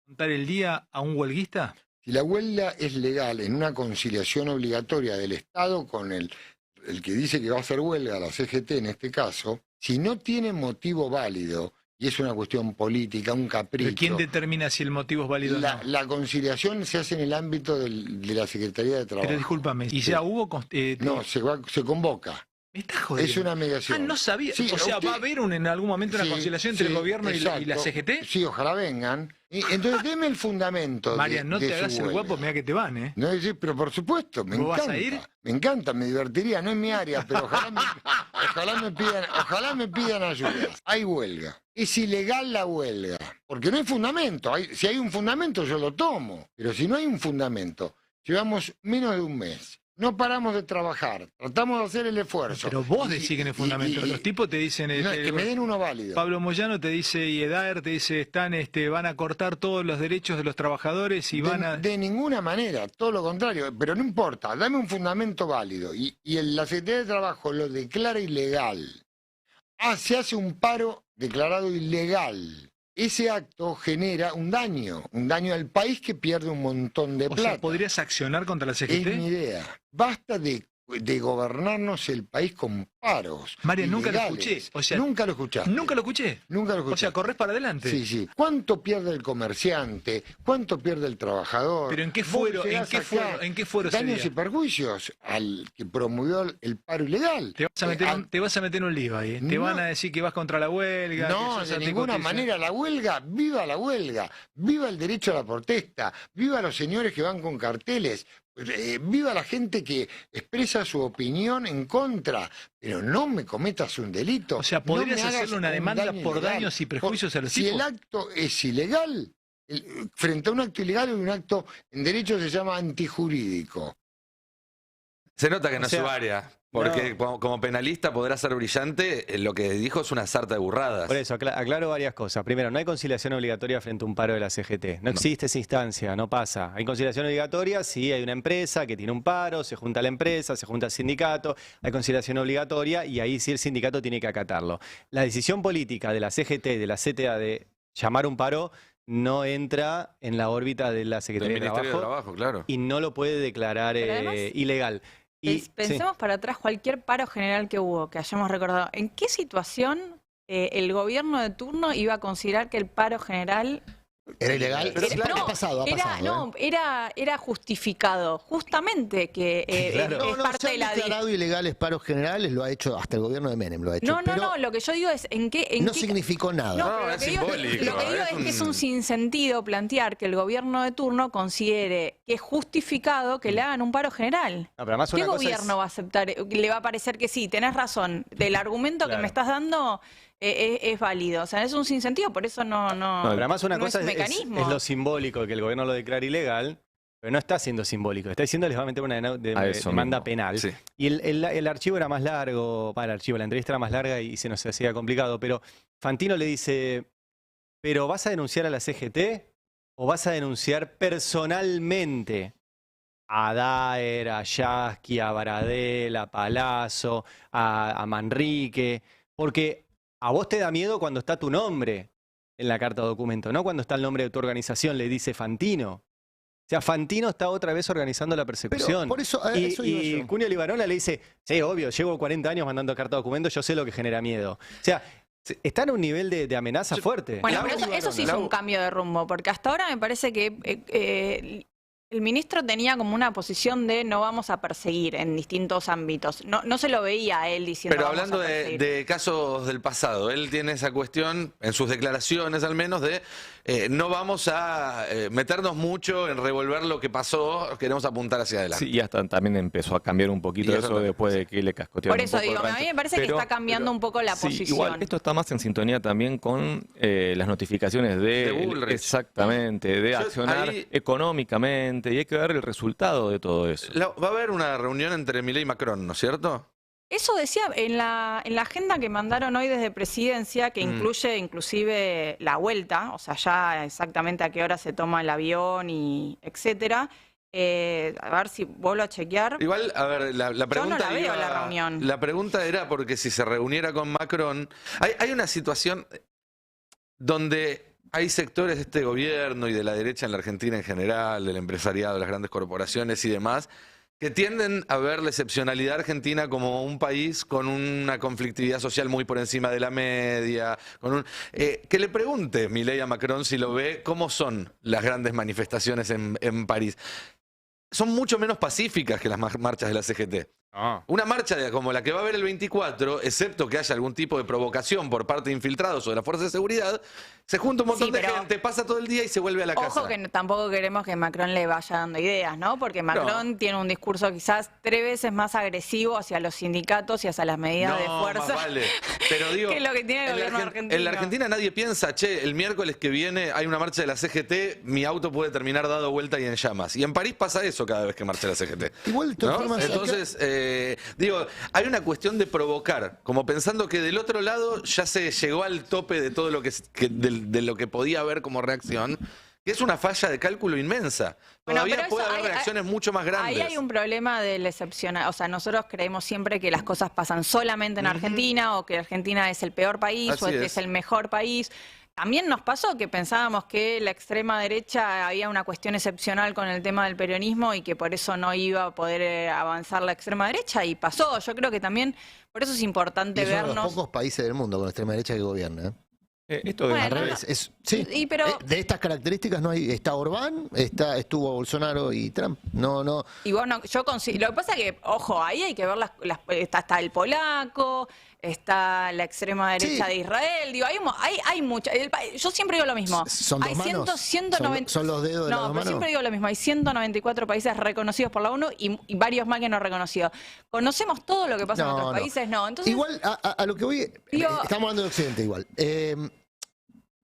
¿Contar el día a un huelguista? Si la huelga es legal en una conciliación obligatoria del Estado con el que dice que va a hacer huelga, la CGT en este caso, si no tiene motivo válido, y es una cuestión política, un ¿Pero capricho, quién determina si el motivo es válido o no? la conciliación se hace en el ámbito de la Secretaría de Trabajo. Pero discúlpame, ¿y ya hubo? No, se convoca. Me estás jodiendo. Es una mediación. Ah, no sabía. Sí, o sea, usted- ¿va a haber en algún momento una Sí, conciliación entre sí, el gobierno y la exacto. CGT? Sí, ojalá vengan. Y entonces deme el fundamento. Marian, no de te su hagas el huelga. guapo, mira que te van, ¿eh? No, sí, pero por supuesto, me ¿Vos encanta. vas a ir? Me encanta, me divertiría, no es mi área, pero ojalá me pidan ayuda. Hay huelga. Es ilegal la huelga, porque no hay fundamento. Si hay un fundamento, yo lo tomo. Pero si no hay un fundamento, llevamos menos de un mes. No paramos de trabajar, tratamos de hacer el esfuerzo. Pero vos Y- decís que no hay y- fundamento. y- Los tipos te dicen... no, que me den uno válido. Pablo Moyano te dice, y Edaer te dice, van a cortar todos los derechos de los trabajadores y van a... De ninguna manera, todo lo contrario, pero no importa, dame un fundamento válido. Y la Secretaría de Trabajo lo declara ilegal. Se hace un paro declarado ilegal. Ese acto genera un daño al país que pierde un montón de O plata. sea, ¿podrías accionar contra la Es mi CGT? idea. Basta de gobernarnos el país con paros. Marian, nunca lo ilegales. escuché. O sea, nunca lo escuchaste. Nunca lo escuché. Nunca lo O sea, escuchaste. corres para adelante. Sí, sí. ¿Cuánto pierde el comerciante? ¿Cuánto pierde el trabajador? Pero ¿en qué Vos fuero, en llegás qué acá, fuero, en qué fuero daños sería? y perjuicios al que promovió el paro ilegal. Te vas a meter un lío ahí. Te No. van a decir que vas contra la huelga. que No, sos de ninguna anticotiza. manera. La huelga, viva el derecho a la protesta, viva los señores que van con carteles, viva la gente que expresa su opinión en contra, pero no me cometas un delito. O sea, no ¿podrías me hagas hacerle una un demanda daño por ilegal. daños y prejuicios a los Si tipos? el acto es ilegal, frente a un acto ilegal, un acto en derecho se llama antijurídico. Se nota que O no es sea, su área, porque como penalista podrá ser brillante, lo que dijo es una sarta de burradas. Por eso, aclaro varias cosas. Primero, no hay conciliación obligatoria frente a un paro de la CGT. No existe esa instancia, no pasa. Hay conciliación obligatoria si hay una empresa que tiene un paro, se junta la empresa, se junta el sindicato, hay conciliación obligatoria y ahí sí el sindicato tiene que acatarlo. La decisión política de la CGT y de la CTA de llamar un paro no entra en la órbita de la Del Secretaría de Ministerio de Trabajo Trabajo, claro. y no lo puede declarar Pero además, ilegal. Y, Pensemos para atrás cualquier paro general que hubo, que hayamos recordado. ¿En qué situación el gobierno de turno iba a considerar que el paro general Era ilegal. Pero Pero claro, ha pasado, era justificado? Justamente que Claro. es parte se de han la... declarado ilegales paros generales, lo ha hecho hasta el gobierno de Menem, lo ha hecho. No, pero lo que yo digo es en qué... no significó nada. No, No, pero es lo que digo, simbólico, lo que digo es es que es un- un sinsentido plantear que el gobierno de turno considere que es justificado que le hagan un paro general. No, pero además ¿Qué una cosa gobierno va a aceptar? Le va a parecer que sí, tenés razón. Del argumento que Claro. me estás dando es válido. O sea, es un sinsentido, por eso no No, pero además una no cosa es un es mecanismo. lo simbólico, que el gobierno lo declare ilegal, pero no está siendo simbólico. Está diciendo que les va a meter una A eso demanda mismo. penal. Sí. Y el archivo era más largo, la entrevista era más larga y se nos hacía complicado, pero Fantino le dice, ¿pero vas a denunciar a la CGT o vas a denunciar personalmente a Daer, a Yasky, a Baradel, a Palazzo, a Manrique, porque a vos te da miedo cuando está tu nombre en la carta de documento, no cuando está el nombre de tu organización, le dice Fantino. O sea, Fantino está otra vez organizando la persecución. Pero por eso, a eso iba y yo. Cunio Libarona le dice, sí, obvio, llevo 40 años mandando carta de documento, yo sé lo que genera miedo. O sea, está en un nivel de amenaza fuerte. Bueno, Lau pero eso sí es Libarona. un cambio de rumbo, porque hasta ahora me parece que el ministro tenía como una posición de no vamos a perseguir en distintos ámbitos. No se lo veía a él diciendo Pero vamos hablando a perseguir. de casos del pasado, él tiene esa cuestión, en sus declaraciones al menos, de no vamos a meternos mucho en revolver lo que pasó, queremos apuntar hacia adelante. Sí, y hasta también empezó a cambiar un poquito Y eso eso también, después de que le cascotearon Por un eso poco el digo, a rancho. mí me parece que está cambiando un poco la Sí, posición. igual esto está más en sintonía también con las notificaciones De Bullrich. exactamente, de Yo accionar ahí- económicamente, y hay que ver el resultado de todo eso. Va a haber una reunión entre Milei y Macron, ¿no es cierto? Eso decía en la agenda que mandaron hoy desde Presidencia, que incluye inclusive la vuelta, o sea, ya exactamente a qué hora se toma el avión y etcétera. A ver si vuelvo a chequear. Igual, a ver, la pregunta la veo, iba- la reunión. La pregunta era porque si se reuniera con Macron, hay una situación donde hay sectores de este gobierno y de la derecha en la Argentina en general, del empresariado, de las grandes corporaciones y demás, que tienden a ver la excepcionalidad argentina como un país con una conflictividad social muy por encima de la media. Que le pregunte Milei a Macron si lo ve, cómo son las grandes manifestaciones en París. Son mucho menos pacíficas que las marchas de la CGT. Una marcha como la que va a haber el 24, excepto que haya algún tipo de provocación por parte de infiltrados o de la fuerza de seguridad, se junta un montón Sí, de pero- gente, pasa todo el día y se vuelve a la casa. Ojo que tampoco queremos que Macron le vaya dando ideas, ¿no? Porque Macron tiene un discurso quizás 3 veces más agresivo hacia los sindicatos y hacia las medidas de No, fuerza. más vale. Pero digo, que es lo que tiene el en la gobierno argentino. En la Argentina nadie piensa, che, el miércoles que viene hay una marcha de la CGT, mi auto puede terminar dado vuelta y en llamas. Y en París pasa eso cada vez que marcha la CGT. Igual, de todas ¿No? formas, acá- Entonces, digo, hay una cuestión de provocar, como pensando que del otro lado ya se llegó al tope de todo lo de lo que podía haber como reacción, que es una falla de cálculo inmensa. Bueno, Todavía pero puede eso haber hay- reacciones mucho más grandes. Ahí hay un problema del excepcional. O sea, nosotros creemos siempre que las cosas pasan solamente en Argentina o que Argentina es el peor país Así o que es. es el mejor país. También nos pasó que pensábamos que la extrema derecha había una cuestión excepcional con el tema del peronismo y que por eso no iba a poder avanzar la extrema derecha y pasó. Yo creo que también por eso es y importante es uno de los vernos. pocos países del mundo con la extrema derecha que gobierna. ¿eh? Esto de Bueno, Al revés. Sí. Y pero- De estas características no hay. Está Orbán, estuvo Bolsonaro y Trump. No. Y bueno, yo consigo. Lo que pasa es que, ojo, ahí hay que ver está el polaco, está la extrema derecha Sí. de Israel. Digo, hay mucha. Yo siempre digo lo mismo. ¿Son dos Hay manos? 190. ¿Son los dedos de las No, dos pero manos? siempre digo lo mismo. Hay 194 países reconocidos por la ONU y varios más que no reconocidos. ¿Conocemos todo lo que pasa en otros países? No. Entonces, Igual, a lo que voy. Digo- Estamos hablando de Occidente igual.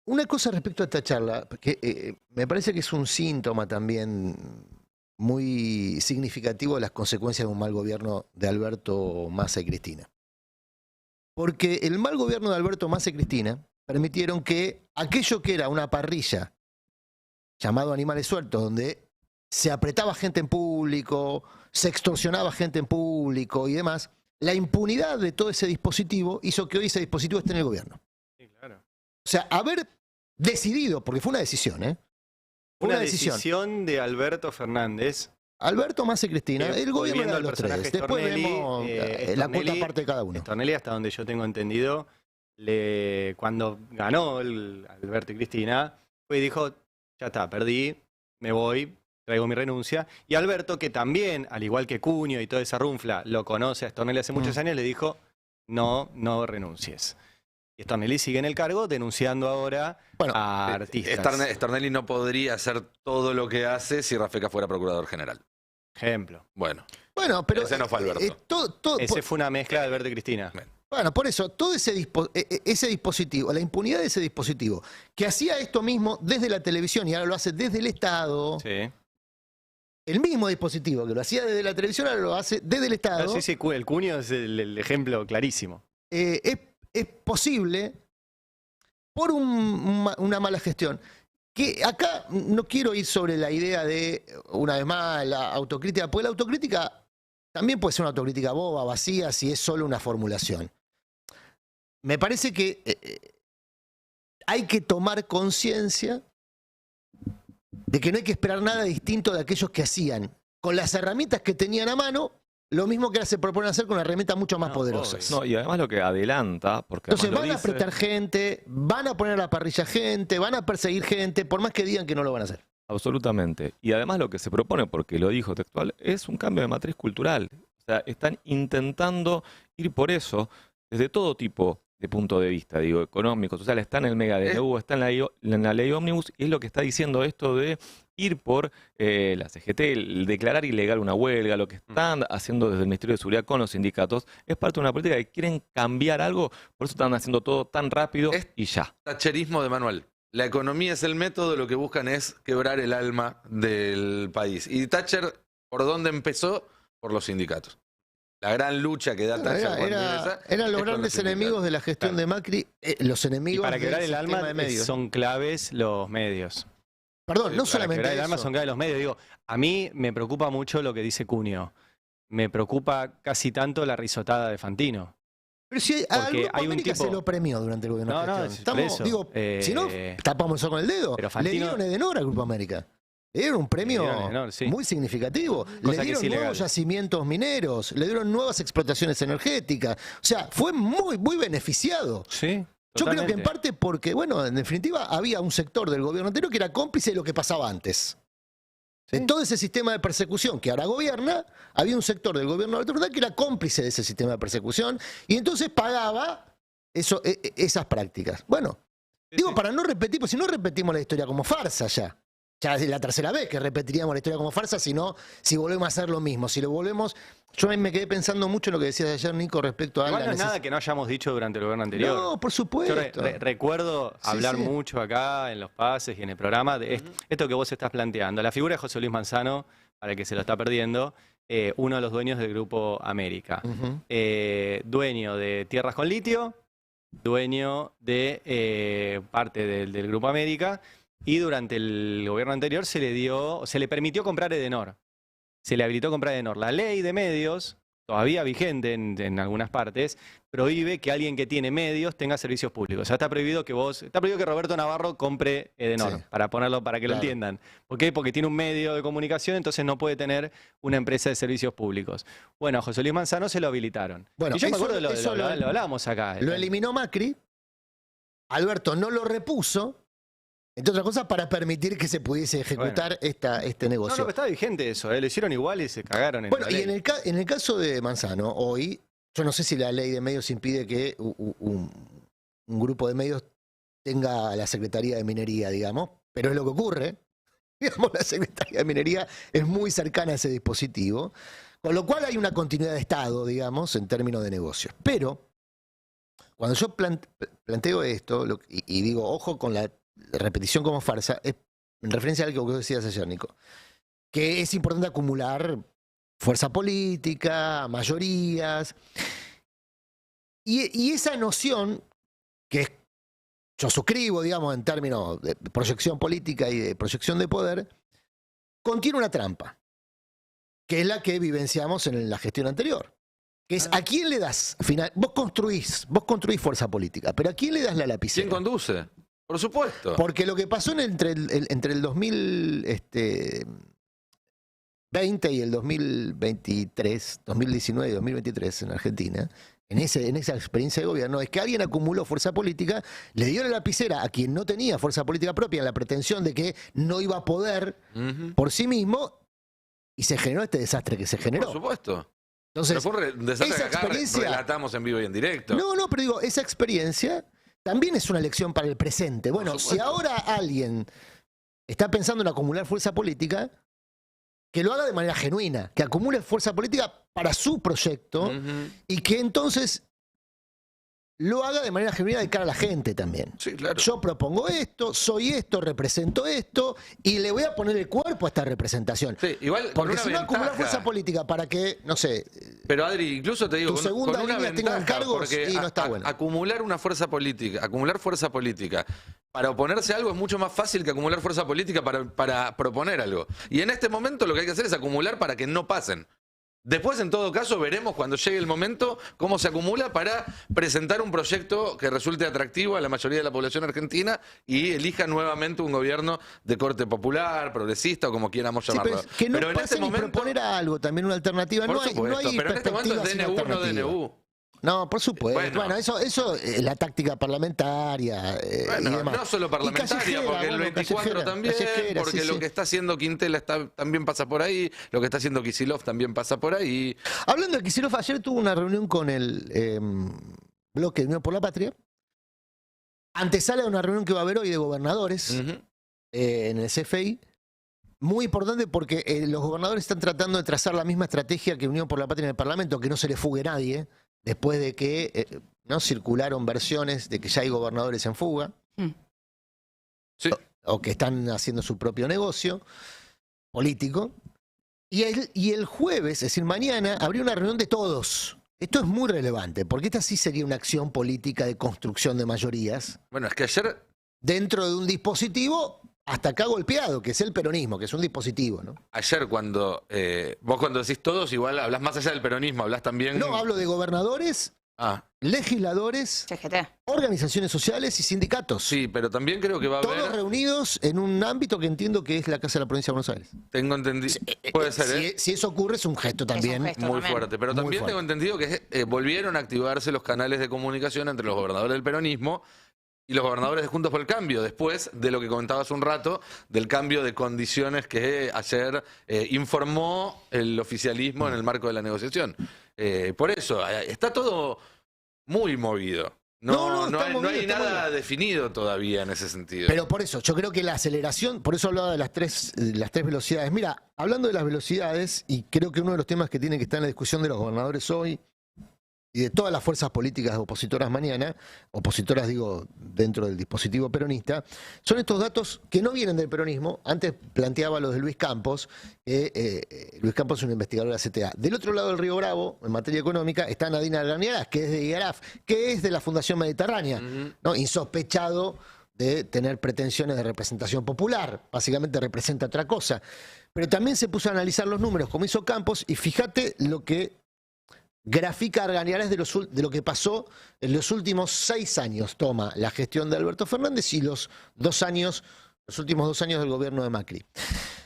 Una cosa respecto a esta charla, que me parece que es un síntoma también muy significativo de las consecuencias de un mal gobierno de Alberto Massa y Cristina. Porque el mal gobierno de Alberto Massa y Cristina permitieron que aquello que era una parrilla llamado Animales Sueltos, donde se apretaba gente en público, se extorsionaba gente en público y demás, la impunidad de todo ese dispositivo hizo que hoy ese dispositivo esté en el gobierno. Sí, claro. O sea, haber decidido, porque fue una decisión, ¿eh? Fue Una decisión de Alberto Fernández. Alberto Massa y Cristina, el gobierno volviendo era de al los personaje tres. Después Stornelli, vemos la cuota Stornelli- parte de cada uno. Stornelli, hasta donde yo tengo entendido, cuando ganó Alberto y Cristina, fue y dijo, ya está, perdí, me voy, traigo mi renuncia. Y Alberto, que también, al igual que Cunio y toda esa runfla, lo conoce a Stornelli hace muchos años, le dijo, no renuncies. Y Stornelli sigue en el cargo denunciando ahora Bueno, a artistas. Stornelli no podría hacer todo lo que hace si Rafecas fuera procurador general. Ejemplo. Bueno, pero ese no fue Alberto. Ese fue una mezcla de Alberto y Cristina. Bueno, por eso, todo ese dispositivo, la impunidad de ese dispositivo, que hacía esto mismo desde la televisión y ahora lo hace desde el Estado, Sí. el mismo dispositivo que lo hacía desde la televisión ahora lo hace desde el Estado, Sí, el Cunio es el ejemplo clarísimo. es posible, por una mala gestión, que acá no quiero ir sobre la idea de, una vez más, la autocrítica, porque la autocrítica también puede ser una autocrítica boba, vacía, si es solo una formulación. Me parece que hay que tomar conciencia de que no hay que esperar nada distinto de aquellos que hacían con las herramientas que tenían a mano lo mismo que ahora se proponen hacer con herramientas mucho más poderosas. No, y además lo que adelanta, porque Entonces además van lo a dice, apretar gente, van a poner a la parrilla gente, van a perseguir gente, por más que digan que no lo van a hacer. absolutamente. Y además lo que se propone, porque lo dijo textual, es un cambio de matriz cultural. O sea, están intentando ir por eso, desde todo tipo de punto de vista, digo, económico, social, está en el mega DNU, está en la ley Ómnibus, y es lo que está diciendo esto de ir por la CGT, el declarar ilegal una huelga, lo que están haciendo desde el Ministerio de Seguridad con los sindicatos, es parte de una política que quieren cambiar algo, por eso están haciendo todo tan rápido y ya. Tacherismo de manual. La economía es el método, lo que buscan es quebrar el alma del país. Y Thatcher, ¿por dónde empezó? Por los sindicatos. La gran lucha que da Thatcher cuando ingresa eran los es con grandes sindicatos. enemigos de la gestión de Macri, los Y enemigos para quebrar del el sistema alma de medios. son claves los medios. Perdón, no Para solamente quebrar el alma eso. son claves los medios. Digo, a mí me preocupa mucho lo que dice Cunio. Me preocupa casi tanto la risotada de Fantino. Pero si al Porque Grupo hay un América tipo- se lo premió durante el gobierno de No, no, gestión. es por eso. Digo, si no, tapamos el sol con el dedo. Pero Le Fantino- dieron Edenor al Grupo América. Le dieron un premio Le dieron Edenor, sí. muy significativo. Cosa Le que dieron es ilegal. nuevos yacimientos mineros, le dieron nuevas explotaciones energéticas. O sea, fue muy, muy beneficiado. Sí. Yo creo que en totalmente. parte porque, bueno, en definitiva, había un sector del gobierno anterior que era cómplice de lo que pasaba antes. De todo ese sistema de persecución que ahora gobierna, había un sector del gobierno anterior que era cómplice de ese sistema de persecución y entonces pagaba esas prácticas. Bueno, digo, para no repetir, pues si no repetimos la historia como farsa ya. Ya es la tercera vez que repetiríamos la historia como farsa, si volvemos a hacer lo mismo. Si lo volvemos. Yo me quedé pensando mucho en lo que decías ayer, Nico, respecto a Igual la no es nada necesidad. que no hayamos dicho durante el gobierno anterior. No, por Yo supuesto. recuerdo Sí, hablar sí. mucho acá en los pases y en el programa de esto que vos estás planteando. La figura de José Luis Manzano, para el que se lo está perdiendo, uno de los dueños del Grupo América. Ujú. Dueño de Tierras con Litio, dueño de parte del Grupo América, y durante el gobierno anterior se le permitió comprar Edenor. Se le habilitó comprar Edenor. La ley de medios, todavía vigente en algunas partes, prohíbe que alguien que tiene medios tenga servicios públicos. O sea, está prohibido que Roberto Navarro compre Edenor, Sí. para ponerlo, para que lo Claro. entiendan. ¿Por qué? Porque tiene un medio de comunicación, entonces no puede tener una empresa de servicios públicos. Bueno, a José Luis Manzano se lo habilitaron. Bueno, y yo me eso- acuerdo, eso lo hablábamos acá. Lo eliminó Macri, Alberto no lo repuso, entre otras cosas, para permitir que se pudiese ejecutar este No, negocio. pero está vigente eso, lo hicieron igual y se cagaron en Bueno, la y ley. en el caso de Manzano, hoy, yo no sé si la ley de medios impide que un grupo de medios tenga la Secretaría de Minería, digamos, pero es lo que ocurre. Digamos, la Secretaría de Minería es muy cercana a ese dispositivo, con lo cual hay una continuidad de Estado, digamos, en términos de negocios. Pero, cuando yo planteo esto, y digo, ojo con la repetición como farsa, es en referencia a algo que vos decías ayer, Nico, que es importante acumular fuerza política, mayorías, y esa noción que yo suscribo, digamos, en términos de proyección política y de proyección de poder, contiene una trampa, que es la que vivenciamos en la gestión anterior. Que es, ¿a quién le das? Vos construís fuerza política, pero ¿a quién le das la lapicera? ¿Quién conduce? Por supuesto. Porque lo que pasó entre el 2020 y el 2023, 2019 y 2023 en Argentina, en esa experiencia de gobierno, es que alguien acumuló fuerza política, le dio la lapicera a quien no tenía fuerza política propia en la pretensión de que no iba a poder Ujú. por sí mismo, y se generó este desastre que se generó. Por supuesto. Entonces, Pero fue un desastre esa que acá experiencia- relatamos en vivo y en directo. no, pero digo, esa experiencia también es una lección para el presente. Bueno, Por si supuesto. ahora alguien está pensando en acumular fuerza política, que lo haga de manera genuina, que acumule fuerza política para su proyecto Ujú. y que entonces lo haga de manera genuina de cara a la gente también. Sí, claro. Yo propongo esto, soy esto, represento esto, y le voy a poner el cuerpo a esta representación. Sí, igual con Porque una si no acumular ventaja. fuerza política para que, no sé, Pero Adri, incluso te digo, Tu segunda con una línea tengan ventaja, cargos porque y no está bueno. acumular fuerza política para oponerse a algo es mucho más fácil que acumular fuerza política para proponer algo. Y en este momento lo que hay que hacer es acumular para que no pasen. Después, en todo caso, veremos cuando llegue el momento cómo se acumula para presentar un proyecto que resulte atractivo a la mayoría de la población argentina y elija nuevamente un gobierno de corte popular, progresista o como quieramos sí, llamarlo. pero que no Pero en pasen este y momento, proponer algo, también una alternativa. por No hay, supuesto, no hay pero en este momento perspectiva es sin DNU, no alternativa. DNU. No, por supuesto. Bueno. Bueno, eso es la táctica parlamentaria y Bueno, demás. no solo Y parlamentaria, callejera, porque el bueno, 24 también, callejera, porque sí, lo sí. que está haciendo Quintela también pasa por ahí, lo que está haciendo Kicillof también pasa por ahí. Hablando de Kicillof, ayer tuvo una reunión con el bloque de Unión por la Patria. Antesala de una reunión que va a haber hoy de gobernadores Ujú. en el CFI. Muy importante porque los gobernadores están tratando de trazar la misma estrategia que Unión por la Patria en el Parlamento, que no se le fugue nadie, después de que no circularon versiones de que ya hay gobernadores en fuga. Sí. O que están haciendo su propio negocio político. Y el jueves, es decir, mañana, habría una reunión de todos. Esto es muy relevante, porque esta sí sería una acción política de construcción de mayorías Bueno, es que ayer, dentro de un dispositivo hasta acá golpeado, que es el peronismo, que es un dispositivo, ¿no? cuando vos cuando decís todos, igual hablas más allá del peronismo, hablas también... No, hablo de gobernadores, Ah, legisladores, CGT. organizaciones sociales y sindicatos. sí, pero también creo que va a Todos haber... reunidos en un ámbito que entiendo que es la Casa de la Provincia de Buenos Aires. Tengo entendido... Puede ser, ¿eh? Si eso ocurre, es un gesto también. gesto. Muy también. fuerte, pero Muy también fuerte. tengo entendido que volvieron a activarse los canales de comunicación entre los gobernadores del peronismo y los gobernadores de Juntos por el Cambio, después de lo que comentaba hace un rato, del cambio de condiciones que ayer informó el oficialismo en el marco de la negociación. Por eso, está todo muy movido. No, está hay, movido, no hay está nada movido. definido todavía en ese sentido. Pero por eso, yo creo que la aceleración, por eso hablaba de las tres velocidades. Mira, hablando de las velocidades, y creo que uno de los temas que tiene que estar en la discusión de los gobernadores hoy y de todas las fuerzas políticas opositoras mañana, opositoras digo dentro del dispositivo peronista, son estos datos que no vienen del peronismo. Antes planteaba los de Luis Campos, Luis Campos es un investigador de la CTA. Del otro lado del Río Bravo, en materia económica, está Nadine Alganiaraz, que es de IARAF, que es de la Fundación Mediterránea, Ujú. ¿no? Insospechado de tener pretensiones de representación popular, básicamente representa otra cosa. Pero también se puso a analizar los números, como hizo Campos, y fíjate lo que grafica Arganiaraz de lo que pasó en los últimos 6 años. Toma la gestión de Alberto Fernández y los últimos 2 años del gobierno de Macri.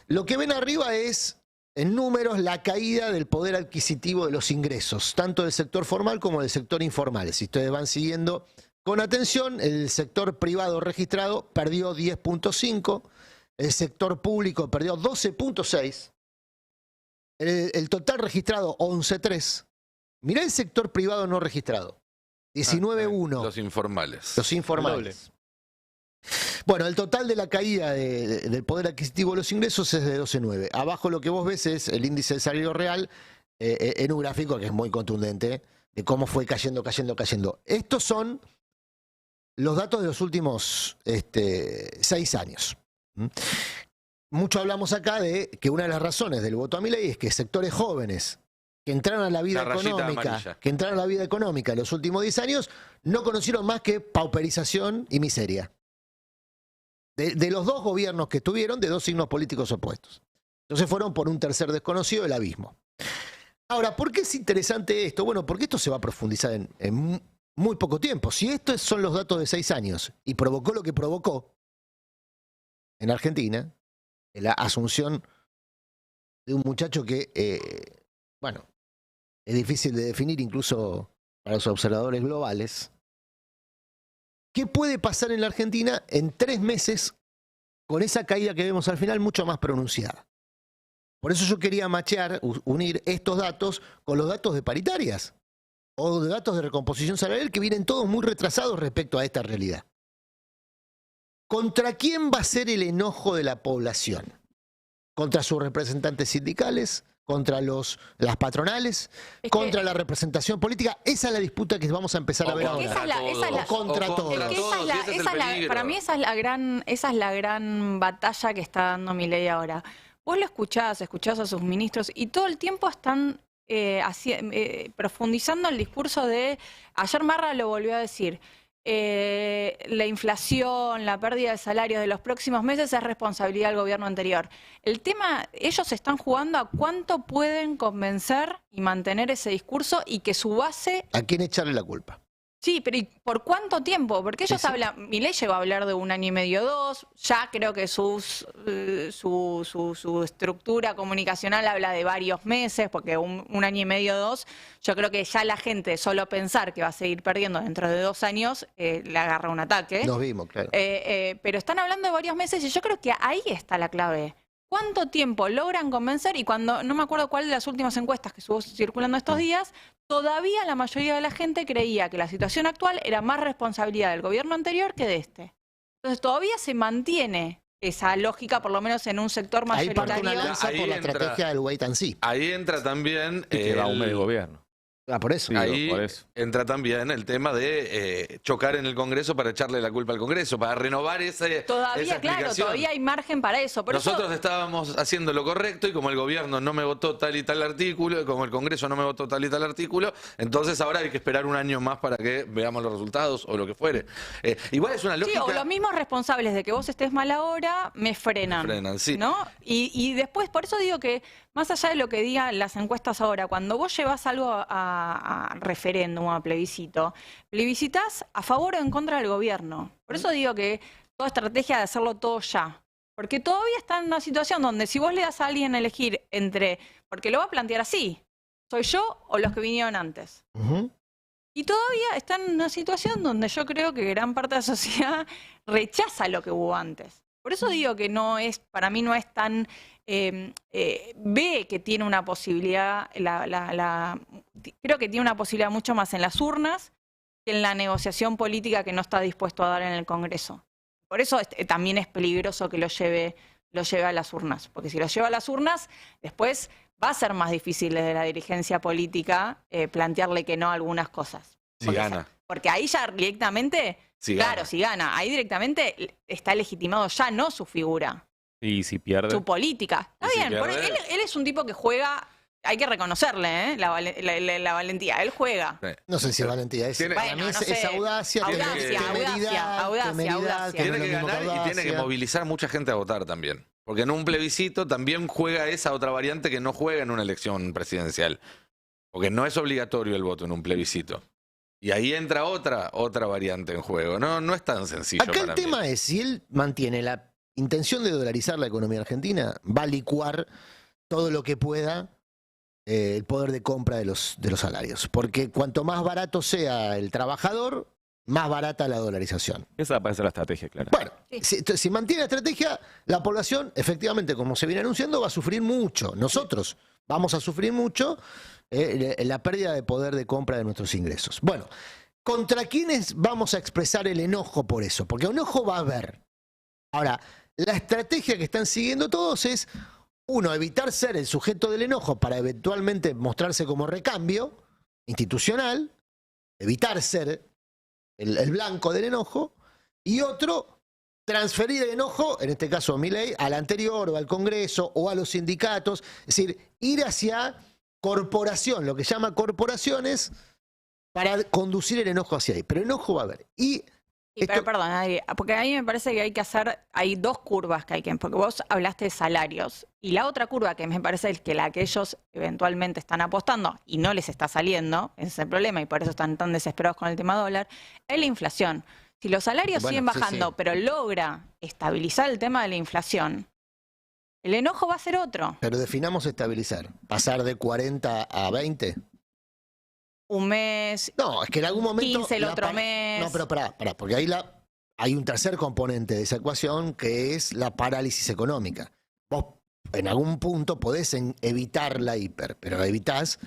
Lo que ven arriba es, en números, la caída del poder adquisitivo de los ingresos, tanto del sector formal como del sector informal. Si ustedes van siguiendo con atención, el sector privado registrado perdió 10.5, el sector público perdió 12.6, el total registrado 11.3. Mirá el sector privado no registrado, 19.1. Los informales. Los informales. Bueno, el total de la caída del poder adquisitivo de los ingresos es de 12.9. Abajo lo que vos ves es el índice de salario real en un gráfico que es muy contundente de cómo fue cayendo. Estos son los datos de los últimos 6 años. Mucho hablamos acá de que una de las razones del voto a Milei es que sectores jóvenes que entraron a la vida La rayita económica, amarilla. en los últimos 10 años, no conocieron más que pauperización y miseria. De los dos gobiernos que tuvieron, de dos signos políticos opuestos. Entonces fueron por un tercer desconocido, el abismo. Ahora, ¿por qué es interesante esto? Bueno, porque esto se va a profundizar en muy poco tiempo. Si estos son los datos de 6 años y provocó lo que provocó en Argentina, la asunción de un muchacho que, es difícil de definir incluso para los observadores globales. ¿Qué puede pasar en la Argentina en 3 meses con esa caída que vemos al final mucho más pronunciada? Por eso yo quería unir estos datos con los datos de paritarias o de datos de recomposición salarial que vienen todos muy retrasados respecto a esta realidad. ¿Contra quién va a ser el enojo de la población? ¿Contra sus representantes sindicales? contra las patronales, Es contra que- la representación política. Esa es la disputa que vamos a empezar a ver Porque ahora. esa es la- Contra todos. Es que todos, y ese es el peligro. para mí esa es la gran batalla que está dando Milei ahora. Vos lo escuchás a sus ministros y todo el tiempo están profundizando el discurso de, ayer Marra lo volvió a decir, la inflación, la pérdida de salarios de los próximos meses es responsabilidad del gobierno anterior. El tema, ellos están jugando a cuánto pueden convencer y mantener ese discurso y que su base... ¿A quién echarle la culpa? Sí, pero ¿y por cuánto tiempo? Porque ellos Sí, sí. hablan, Milei llegó a hablar de 1 año y medio, 2, ya creo que su estructura comunicacional habla de varios meses, porque 1 año y medio, 2, yo creo que ya la gente, solo pensar que va a seguir perdiendo dentro de 2 años, le agarra un ataque. Nos vimos, claro. Pero están hablando de varios meses y yo creo que ahí está la clave. ¿Cuánto tiempo logran convencer? Y cuando, no me acuerdo cuál de las últimas encuestas que estuvo circulando estos días, todavía la mayoría de la gente creía que la situación actual era más responsabilidad del gobierno anterior que de este. Entonces todavía se mantiene esa lógica, por lo menos en un sector Ahí parte una mayoritario. lanza Ahí por la entra- estrategia del wait and see. Ahí entra también Y que va un medio gobierno. Ah, por eso. Sí, ahí por eso. entra también el tema de chocar en el Congreso para echarle la culpa al Congreso, para renovar esa Todavía, claro, explicación. todavía hay margen para eso. Por Nosotros eso, estábamos haciendo lo correcto y como el gobierno no me votó tal y tal artículo, y como el Congreso no me votó tal y tal artículo, entonces ahora hay que esperar 1 año más para que veamos los resultados o lo que fuere. Igual es una sí, lógica... o los mismos responsables de que vos estés mal ahora me frenan. Me frenan, sí. ¿No? Y después, por eso digo que, más allá de lo que digan las encuestas ahora, cuando vos llevas algo a referéndum, a plebiscito, plebiscitás a favor o en contra del gobierno. Por eso digo que toda estrategia de hacerlo todo ya. Porque todavía está en una situación donde si vos le das a alguien a elegir entre, porque lo va a plantear así, ¿soy yo o los que vinieron antes? Ujú. Y todavía está en una situación donde yo creo que gran parte de la sociedad rechaza lo que hubo antes. Por eso digo que no es, para mí no es tan, ve que tiene una posibilidad, creo que tiene una posibilidad mucho más en las urnas que en la negociación política que no está dispuesto a dar en el Congreso. Por eso también es peligroso que lo lleve a las urnas, porque si lo lleva a las urnas, después va a ser más difícil desde la dirigencia política plantearle que no a algunas cosas. Si Porque gana. Porque ahí ya directamente, Si claro, gana. si gana, ahí directamente está legitimado ya no su figura, Y si pierde, su política. Y Está si bien, pierde- él es un tipo que juega, hay que reconocerle la valentía, él juega. No sé si es valentía. Es, Tiene- para Bueno, mí es, no sé. es audacia, Audacia, audacia. que no Tiene es que lo mismo ganar y tiene que audacia. movilizar mucha gente a votar también. Porque en un plebiscito también juega esa otra variante que no juega en una elección presidencial. Porque no es obligatorio el voto en un plebiscito. Y ahí entra otra variante en juego. No es tan sencillo. Acá el para mí. tema es, si él mantiene la intención de dolarizar la economía argentina, va a licuar todo lo que pueda el poder de compra de los salarios. Porque cuanto más barato sea el trabajador, más barata la dolarización. esa parece ser la estrategia, clara. Bueno, Sí. si mantiene la estrategia, la población, efectivamente, como se viene anunciando, va a sufrir mucho. Nosotros vamos a sufrir mucho la pérdida de poder de compra de nuestros ingresos. Bueno, ¿contra quiénes vamos a expresar el enojo por eso? Porque enojo va a haber. Ahora, la estrategia que están siguiendo todos es, uno, evitar ser el sujeto del enojo para eventualmente mostrarse como recambio institucional, evitar ser el blanco del enojo, y otro, transferir el enojo, en este caso a Milei, al anterior o al Congreso o a los sindicatos, es decir, ir hacia corporación, lo que llama corporaciones, para conducir el enojo hacia ahí. Pero enojo va a haber. Y Pero esto- perdón, Adri, porque a mí me parece que hay 2 curvas que hay que, porque vos hablaste de salarios, y la otra curva que me parece es que la que ellos eventualmente están apostando y no les está saliendo, ese es el problema, y por eso están tan desesperados con el tema dólar, es la inflación. Si los salarios Bueno, siguen sí, bajando, sí. pero logra estabilizar el tema de la inflación, el enojo va a ser otro. Pero definamos estabilizar. ¿Pasar de 40 a 20? Un mes, No, es que en algún momento... 15 el la otro par- mes. No, pero pará, porque ahí hay un tercer componente de esa ecuación que es la parálisis económica. Vos en algún punto podés evitar la hiper, pero la evitás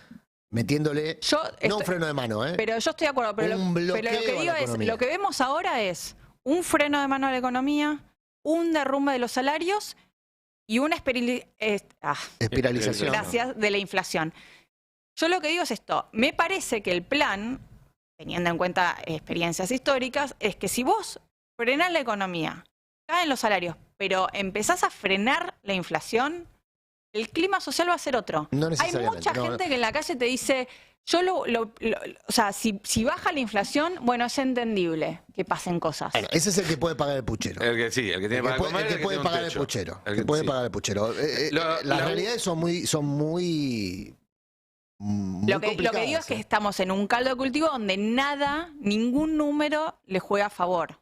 metiéndole... yo No estoy- un freno de mano, ¿eh? Pero yo estoy de acuerdo, pero, Un pero lo bloqueo que a la digo es, economía. lo que vemos ahora es un freno de mano a la economía, un derrumbe de los salarios y una Espiralización. gracias, de la inflación. Yo lo que digo es esto, me parece que el plan, teniendo en cuenta experiencias históricas, es que si vos frenás la economía, caen los salarios, pero empezás a frenar la inflación, el clima social va a ser otro. No Hay necesariamente. mucha gente que en la calle te dice, yo o sea, si baja la inflación, bueno, es entendible que pasen cosas. Bueno, ese es el que puede pagar el puchero. El que sí, el que tiene para comer, el que puede tiene un pagar el techo. puchero. El El que puede sí. pagar el puchero. Las realidades son muy Lo que digo es que estamos en un caldo de cultivo donde ningún número le juega a favor.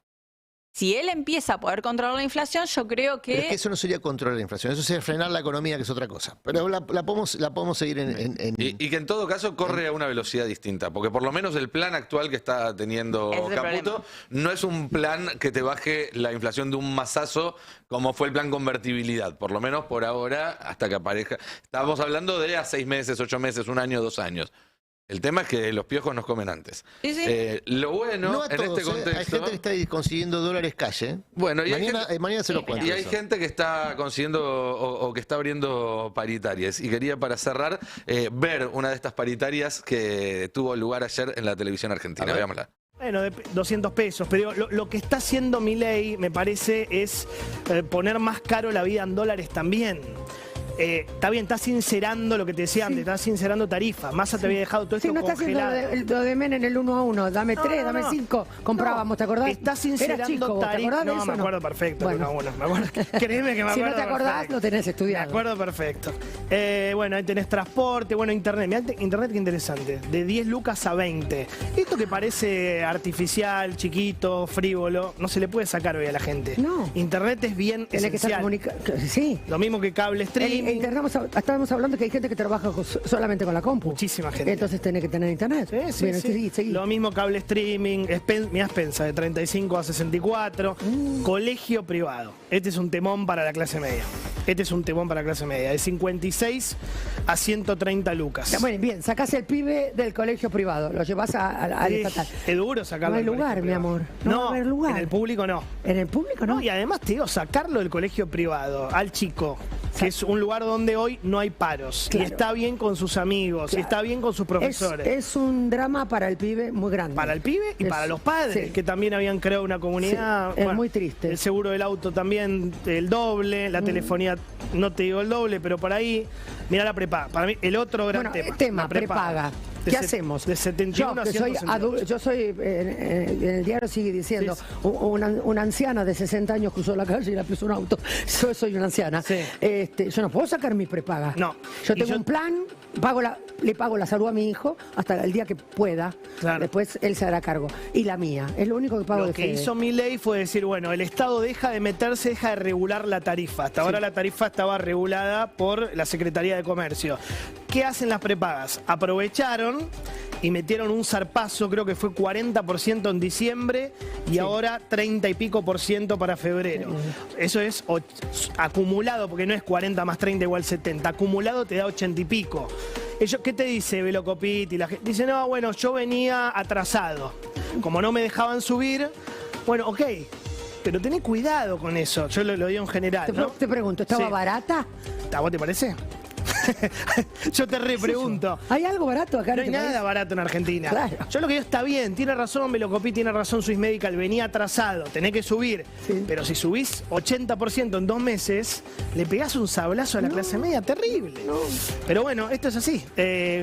Si él empieza a poder controlar la inflación, yo creo que... Pero es que eso no sería controlar la inflación, eso sería frenar la economía, que es otra cosa. Pero la podemos seguir en... Y que en todo caso corre a una velocidad distinta, porque por lo menos el plan actual que está teniendo Ese es el Caputo problema. no es un plan que te baje la inflación de un mazazo como fue el plan convertibilidad, por lo menos por ahora, hasta que aparezca. Estamos hablando de a 6 meses, 8 meses, 1 año, 2 años. El tema es que los piojos nos comen antes. Sí, sí. Lo bueno No a en todos, este contexto... hay gente que está consiguiendo dólares calle. Bueno, y hay Mañana se los Sí, cuento. Y hay eso. gente que está consiguiendo o que está abriendo paritarias. Y quería, para cerrar, ver una de estas paritarias que tuvo lugar ayer en la televisión argentina. A ver. Veámosla. Bueno, de 200 pesos, pero lo que está haciendo Milei, me parece, es poner más caro la vida en dólares también. Está bien, está sincerando lo que te decía antes, está sincerando tarifas. Massa te había dejado todo Sí, esto no está haciendo congelado. lo de Menem en el 1 a 1. Dame 3, dame 5. Comprábamos, ¿te acordás? Está sincerando Era chico, ¿vos ¿te tarifas. acordás de No, eso? me acuerdo perfecto. Bueno. No, bueno, me acuerdo. Créeme que me acuerdo. Si no te acordás, perfecto. lo tenés Me estudiado. acuerdo perfecto. Bueno, ahí tenés transporte, bueno, internet. Mirá, internet, qué interesante. De 10 lucas a 20. Esto que parece artificial, chiquito, frívolo, no se le puede sacar hoy a la gente. No. Internet es bien Tenés que estar esencial. comunicado. Sí. Lo mismo que cable streaming. Estábamos hablando que hay gente que trabaja solamente con la compu. Muchísima gente. Entonces tenés que tener internet. Sí, Bueno, sí. seguí. Lo mismo cable streaming, mirá Spensa, de 35 a 64, colegio privado. Este es un temón para la clase media. De 56 a 130 lucas. Bueno, bien, sacás el pibe del colegio privado, lo llevas al estatal. Es duro sacarlo No hay del lugar, colegio mi privado. amor. No va a haber lugar. En el público no. En el público no. No, y además te digo, sacarlo del colegio privado al chico, que es un lugar donde hoy no hay paros, Claro. y está bien con sus amigos, y Claro. está bien con sus profesores. Es un drama para el pibe muy grande. Para el pibe y Es- para los padres, sí. que también habían creado una comunidad. Sí, es muy triste. El seguro del auto también el doble, la telefonía, no te digo el doble, pero por ahí, mirá la prepaga. Para mí, el otro gran Bueno, tema. la prepaga. De ¿Qué set- hacemos? De 71 Yo, a que soy 168. yo soy, en el diario sigue diciendo, Sí. una anciana de 60 años cruzó la calle y la puso un auto. Yo soy una anciana. Sí. Yo no puedo sacar mi prepaga. No. Yo Y tengo yo- un plan, le pago la salud a mi hijo hasta el día que pueda. Claro. Después él se hará cargo. Y la mía. Es lo único que pago Lo de que Fede. hizo Milei fue decir, bueno, el Estado deja de meterse, deja de regular la tarifa. Hasta ahora la tarifa estaba regulada por la Secretaría de Comercio. ¿Qué hacen las prepagas? Aprovecharon y metieron un zarpazo, creo que fue 40% en diciembre y ahora 30 y pico por ciento para febrero. Eso es acumulado, porque no es 40 más 30 igual 70. Acumulado te da 80 y pico. ¿Qué te dice Velocopit? Y la gente dice, no, bueno, yo venía atrasado. Como no me dejaban subir, bueno, ok, pero tené cuidado con eso. Yo lo digo en general, ¿no? Te pregunto, ¿estaba Sí. barata? ¿A vos te parece? Yo te repregunto. ¿Hay algo barato acá en No hay este nada país? barato en Argentina. Claro. Yo lo que digo está bien, tiene razón Velocopit, tiene razón Swiss Medical, venía atrasado, tenés que subir. Sí. Pero si subís 80% en 2 meses, le pegás un sablazo a la clase media terrible. Pero bueno, esto es así.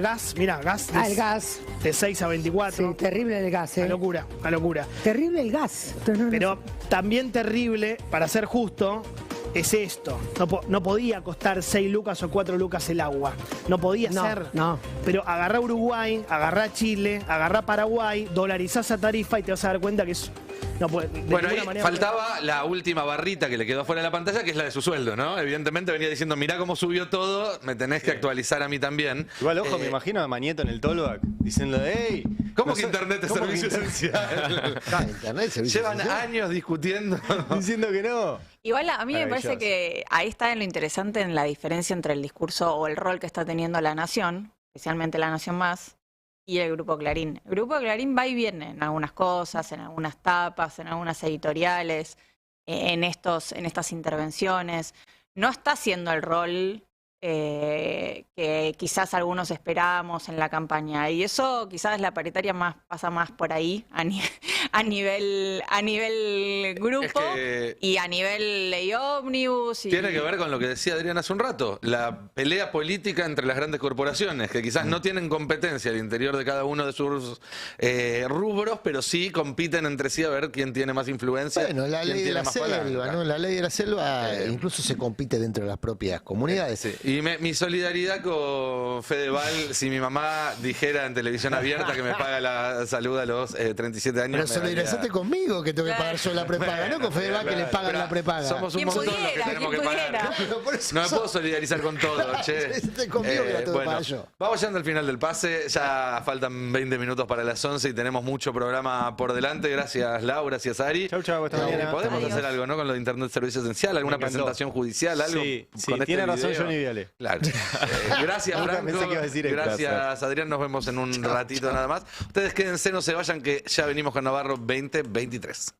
Gas, mirá, gas El gas. de 6 a 24. Sí, terrible el gas, Una locura, una locura. Terrible el gas. Pero también terrible, para ser justo, es esto. No podía costar 6 lucas o 4 lucas el agua. No podía No, ser. no. Pero agarrá Uruguay, agarrá Chile, agarrá Paraguay, dolarizá esa tarifa y te vas a dar cuenta que es. No puede, de Bueno, ninguna ahí manera- faltaba la última barrita que le quedó fuera de la pantalla, que es la de su sueldo, ¿no? Evidentemente venía diciendo, mirá cómo subió todo, me tenés que actualizar a mí también. Igual, ojo, Eh, me imagino a Mañeto en el Tolback diciendo, hey. ¿Cómo no que sé- Internet es ¿cómo que servicio Internet- esencial? Ah, internet, servicio Llevan esencial. años discutiendo. Diciendo que no. Igual a mí me parece Maravilloso. que ahí está en lo interesante en la diferencia entre el discurso o el rol que está teniendo la Nación, especialmente la Nación Más, y el Grupo Clarín. El Grupo Clarín va y viene en algunas cosas, en algunas tapas, en algunas editoriales, en estas intervenciones. no está haciendo el rol que quizás algunos esperábamos en la campaña. Y eso quizás la paritaria pasa más por ahí, a nivel grupo y a nivel ley ómnibus. Tiene que ver con lo que decía Adrián hace un rato, la pelea política entre las grandes corporaciones, que quizás no tienen competencia al interior de cada uno de sus rubros, pero sí compiten entre sí a ver quién tiene más influencia. Bueno, la quién ley de tiene la más selva, palanca. ¿no? La ley de la selva incluso se compite dentro de las propias comunidades. Sí. Y mi solidaridad con Fedeval, si mi mamá dijera en televisión abierta que me paga la salud a los 37 años. Pero me solidarizaste daría- conmigo que tengo que pagar yo la prepaga, no con Fedeval que le pagan Pero la prepaga. Somos un ¿Quién montón los que pudiera? tenemos que ¿Quién pagar. pudiera? Claro, por eso No me sos- puedo solidarizar con todo, che. Estoy conmigo que la tengo que pagar yo. Vamos llegando al final del pase. Ya faltan 20 minutos para las 11 y tenemos mucho programa por delante. Gracias, Lau. Gracias, Ari. Chau, chau, hasta mañana. Podemos Adiós. hacer algo, ¿no? Con lo de Internet Servicio Esencial, alguna Me encantó. presentación judicial, algo. Sí, con sí, este tiene razón video. Johnny Viale. Claro. Gracias, Nunca Franco. pensé que iba a decir esto. Gracias, Adrián. Nos vemos en un ratito nada más. Ustedes quédense, no se vayan, que ya venimos con Navarro 2023.